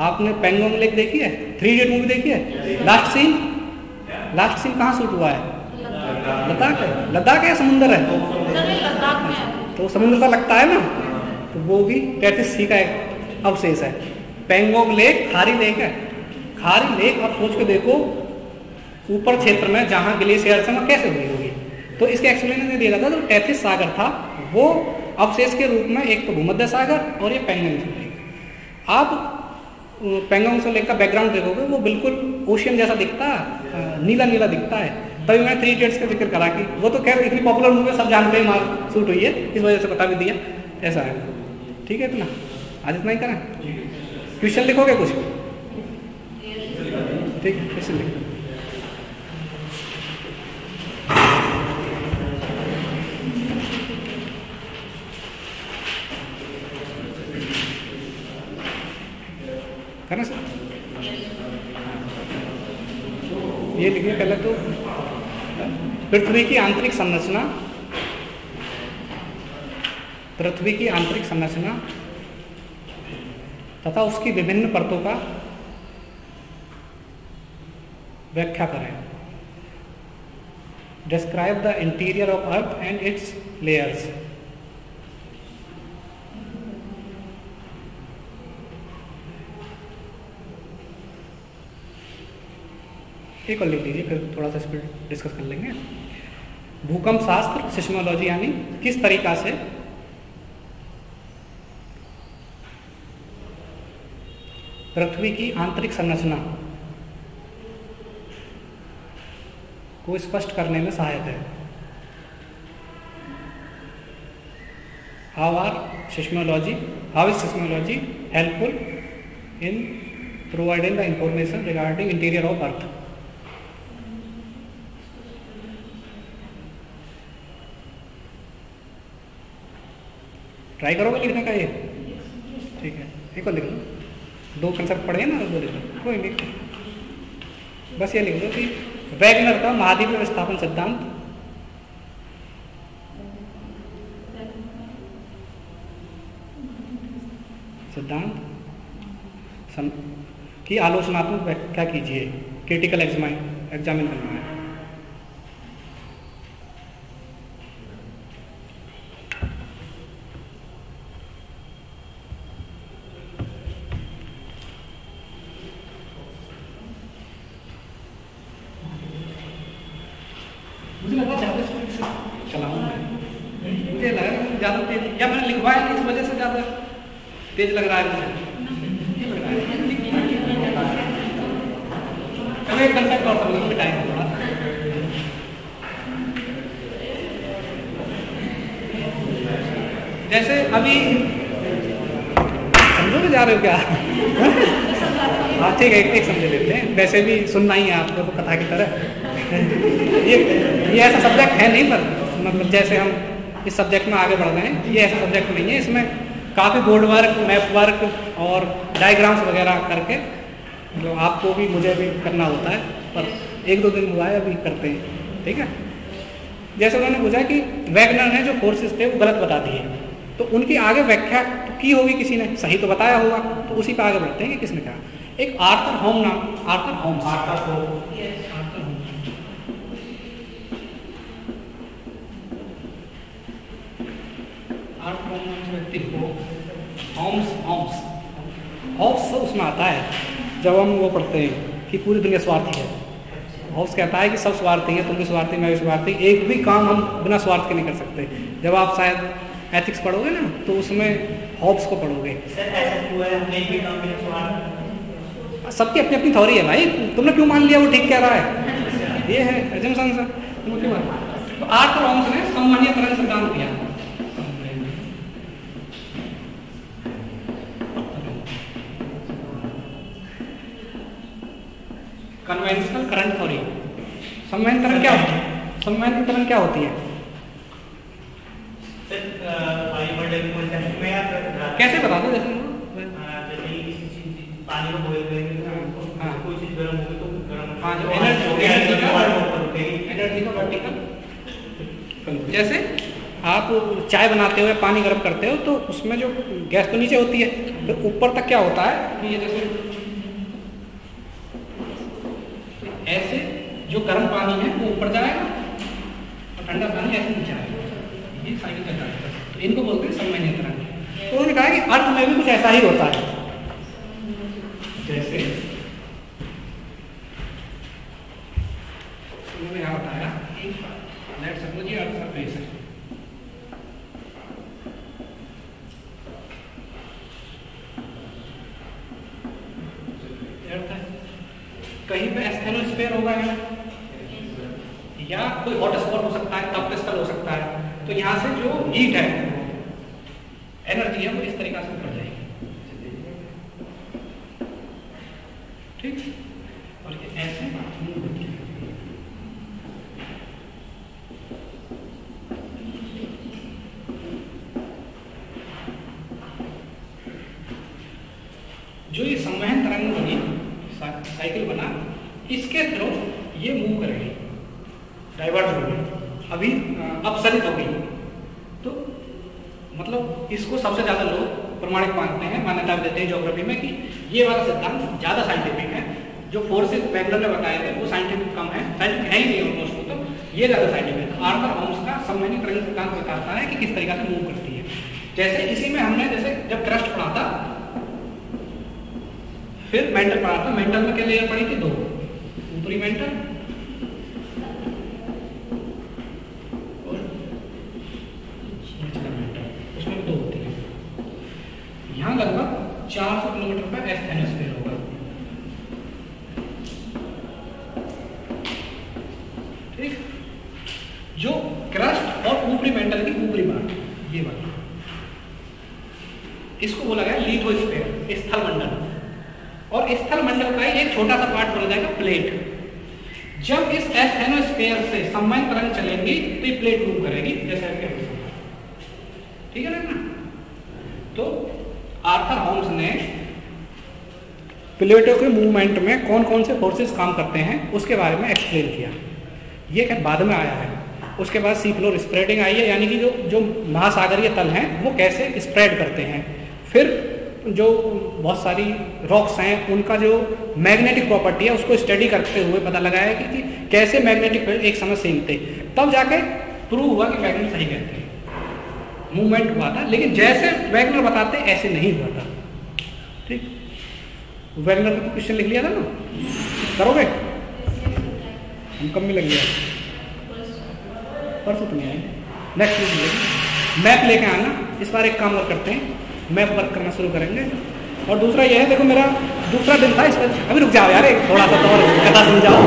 आपने पेंगोंग लेक देखी है? 3 इडियट मूवी देखी है? लास्ट सीन कहाँ शूट हुआ है? लद्दाख है। लद्दाख है या समुंदर है? तो समुद्र सा लगता है ना, तो वो भी 33 सी का एक अवशेष है। पेंगोंग लेक खारी लेक है। खारी लेक आप सोच के देखो, ऊपर क्षेत्र में जहाँ ग्लेशियर से वहाँ कैसे हुई होगी। तो इसके एक्सप्लेनेशन दिया जाता था। तो 33 सागर था, वो अवशेष के रूप में एक तो भूमध्य सागर और ये पेंगोंग लेक। आप पेंगोंग लेक का बैकग्राउंड देखोगे, वो बिल्कुल ओशियन जैसा दिखता है, नीला नीला दिखता है। तभी मैं 3 इडियट्स का जिक्र करा कि वो तो खैर इतनी पॉपुलर मूवी सब जानते हैं, मार शूट हुई है, इस वजह से बता भी दिया। ऐसा है, ठीक है। इतना आज इतना ही करें। क्वेश्चन लिखोगे कुछ? ठीक है, क्वेश्चन लिखो। करना सर? ये लिखिए पहले तो, पृथ्वी की आंतरिक संरचना, पृथ्वी की आंतरिक संरचना तथा उसकी विभिन्न परतों का व्याख्या करें। Describe the interior of earth and it's layers. एक और लिख लीजिए, फिर थोड़ा सा इस पर डिस्कस कर लेंगे। भूकंप शास्त्र, सिस्मोलॉजी, यानी किस तरीका से पृथ्वी की आंतरिक संरचना को स्पष्ट करने में सहायक है। How is seismology helpful in providing the information regarding interior of earth. Try करोगे लिखने का ये? ठीक है, एक और लिख लो। 2 कंसेप्ट पढ़े ना, 2 लिख लो, कोई नहीं, बस ये लिख लो कि वैगनर का महाद्वीपीय विस्थापन सिद्धांत की आलोचनात्मक व्याख्या कीजिए। क्रिटिकल एग्जामिन करना है। या मैंने लिखवाया नहीं इस वजह से ज़्यादा तेज लग रहा है मुझे। चलो एक कंसेप्ट और समझ लो, टाइम थोड़ा जैसे अभी समझोगे जा रहे हो क्या? हाँ ठीक है, एक समझ लेते हैं, वैसे भी सुनना ही है आपको तो कथा की तरह। ये ऐसा सब्जेक्ट है नहीं, पर मतलब जैसे हम इस सब्जेक्ट में आगे बढ़ रहे हैं, ये ऐसा सब्जेक्ट नहीं है। इसमें काफ़ी बोर्ड वर्क, मैप वर्क और डायग्राम्स वगैरह करके जो आपको भी मुझे भी करना होता है, पर 1-2 दिन हुआ है अभी करते हैं, ठीक है। जैसे उन्होंने पूछा कि वैगनर ने जो फोर्सेस थे वो गलत बता दिए, तो उनकी आगे व्याख्या की होगी किसी ने, सही तो बताया होगा, तो उसी पर आगे बढ़ते हैं कि किसने कहा। एक आर्थर होम्स व्यक्ति को हॉब्स उसमें आता है जब हम वो पढ़ते हैं कि पूरी दुनिया स्वार्थी है। हॉब्स कहता है कि सब स्वार्थी हैं, तुम भी स्वार्थी, मैं भी स्वार्थी, एक भी काम हम बिना स्वार्थ के नहीं कर सकते। जब आप शायद एथिक्स पढ़ोगे ना तो उसमें हॉब्स को पढ़ोगे। सबकी अपनी अपनी थ्योरी है भाई, तुमने क्यों मान लिया वो ठीक कह रहा है? ये है एजम्पशन सर, तुमने क्यों माना? तो आर्थर होम्स ने सामान्यीकरण सिद्धांत दिया। Conventional current theory. सामान्यीकरण क्या होती है? सामान्यीकरण क्या होती है? कैसे बता दो? जैसे पानी को बॉईल करेंगे तो कोई चीज गर्म होगी तो गर्म, जो एनर्जी का वर्टिकल। जैसे आप चाय बनाते हो या पानी गर्म करते हो तो उसमें जो गैस तो नीचे होती है, तो ऊपर तक क्या होता है कि ये जैसे ऐसे जो गर्म पानी है वो ऊपर जाएगा और ठंडा पानी ऐसे नीचे आएगा, ये साइकिल चल रहा है। तो इनको बोलते हैं सामान्यीकरण। तो उन्होंने कहा कि अर्थ में भी कुछ ऐसा ही होता है। जैसे उन्होंने यहाँ बताया लेट्स सपोज ये अर्थ सरफेस है, कहीं पे एस्थेनोस्फीयर होगा या कोई हॉट स्पॉट हो सकता है, तप्त स्थल हो सकता है। तो यहाँ से जो हीट है, एनर्जी है, वो इस तरीके से ऊपर जाएगी, ठीक। और ये ऐसे मूव होती है। जो ये संवहन तरंग बनी, साइकिल बना, इसके थ्रू ये मूव करेगी, डाइवर्ट होगी, अभी अपसरित होगी। तो मतलब इसको सबसे ज़्यादा लोग प्रमाणित मानते हैं, मान्यता देते हैं ज्योग्राफी में कि ये वाला सिद्धांत ज़्यादा साइंटिफिक है। जो फोर्सेस वैगनर ने बताए थे वो साइंटिफिक कम है, साइंटिफिक है ही नहीं ऑलमोस्ट, तो ये ज़्यादा साइंटिफिक है। आर्थर होम्स का सामान्यीकरण सिद्धांत बताता है कि किस तरीके से मूव करती है। जैसे इसी में हमने जैसे जब क्रस्ट पढ़ा था, फिर मेंटल पढ़ा था। मेंटल में क्या लेयर पड़ी थी? 2, ऊपरी मेंटल और निचला मेंटल, उसमें 2 होती है। यहाँ लगभग 400 किलोमीटर पर एस्थेनोस्फीयर होगा, ठीक। जो क्रस्ट और ऊपरी मेंटल की ऊपरी बात, ये बात, इसको बोला गया लिथोस्फीयर, स्थल मंडल। और स्थल मंडल का एक छोटा सा पार्ट बोला जाएगा प्लेट। जब इस एस्थेनोस्फीयर से संवहन तरंग चलेंगी तो ये प्लेट मूव करेगी, जैसे आपके, ठीक है ना। तो आर्थर होम्स ने प्लेटों के मूवमेंट में कौन कौन से फोर्सेस काम करते हैं उसके बारे में एक्सप्लेन किया। ये क्या बाद में आया है। उसके बाद सी फ्लोर स्प्रेडिंग आई है, यानी कि जो महासागरीय तल हैं वो कैसे स्प्रेड करते हैं। फिर जो बहुत सारी रॉक्स हैं उनका जो मैग्नेटिक प्रॉपर्टी है उसको स्टडी करते हुए पता लगाया कि कैसे मैग्नेटिक फील्ड एक समय सेम थे। तब जाके प्रूव हुआ कि वैगनर सही कहते हैं, मूवमेंट हुआ था। लेकिन जैसे वैगनर बताते ऐसे नहीं हुआ था, ठीक। वैगनर का क्वेश्चन लिख लिया था ना, करोगे? हम कम में लग गया, परसों तो नहीं आएंगे, नेक्स्ट वीक मैप लेके आना। इस बार एक काम और करते हैं, मैप वर्क करना शुरू करेंगे। और दूसरा ये है, देखो मेरा दूसरा दिन था इस पर, अभी रुक जाओ यार, एक थोड़ा सा तो और कथा समझाओ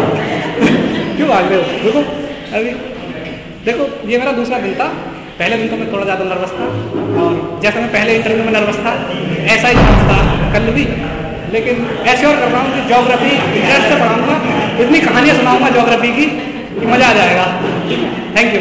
क्यों भाग रहे हो, रुको अभी। देखो ये मेरा दूसरा दिन था। पहले दिन तो मैं थोड़ा ज़्यादा नर्वस था, और जैसे मैं पहले इंटरव्यू में नर्वस था ऐसा ही नर्वस था कल भी। लेकिन ऐसे और कर रहा हूँ कि ज्योग्राफी इंटरेस्ट से पढ़ाऊँगा, इतनी कहानियाँ सुनाऊँगा ज्योग्राफी की कि मज़ा आ जाएगा। Thank you.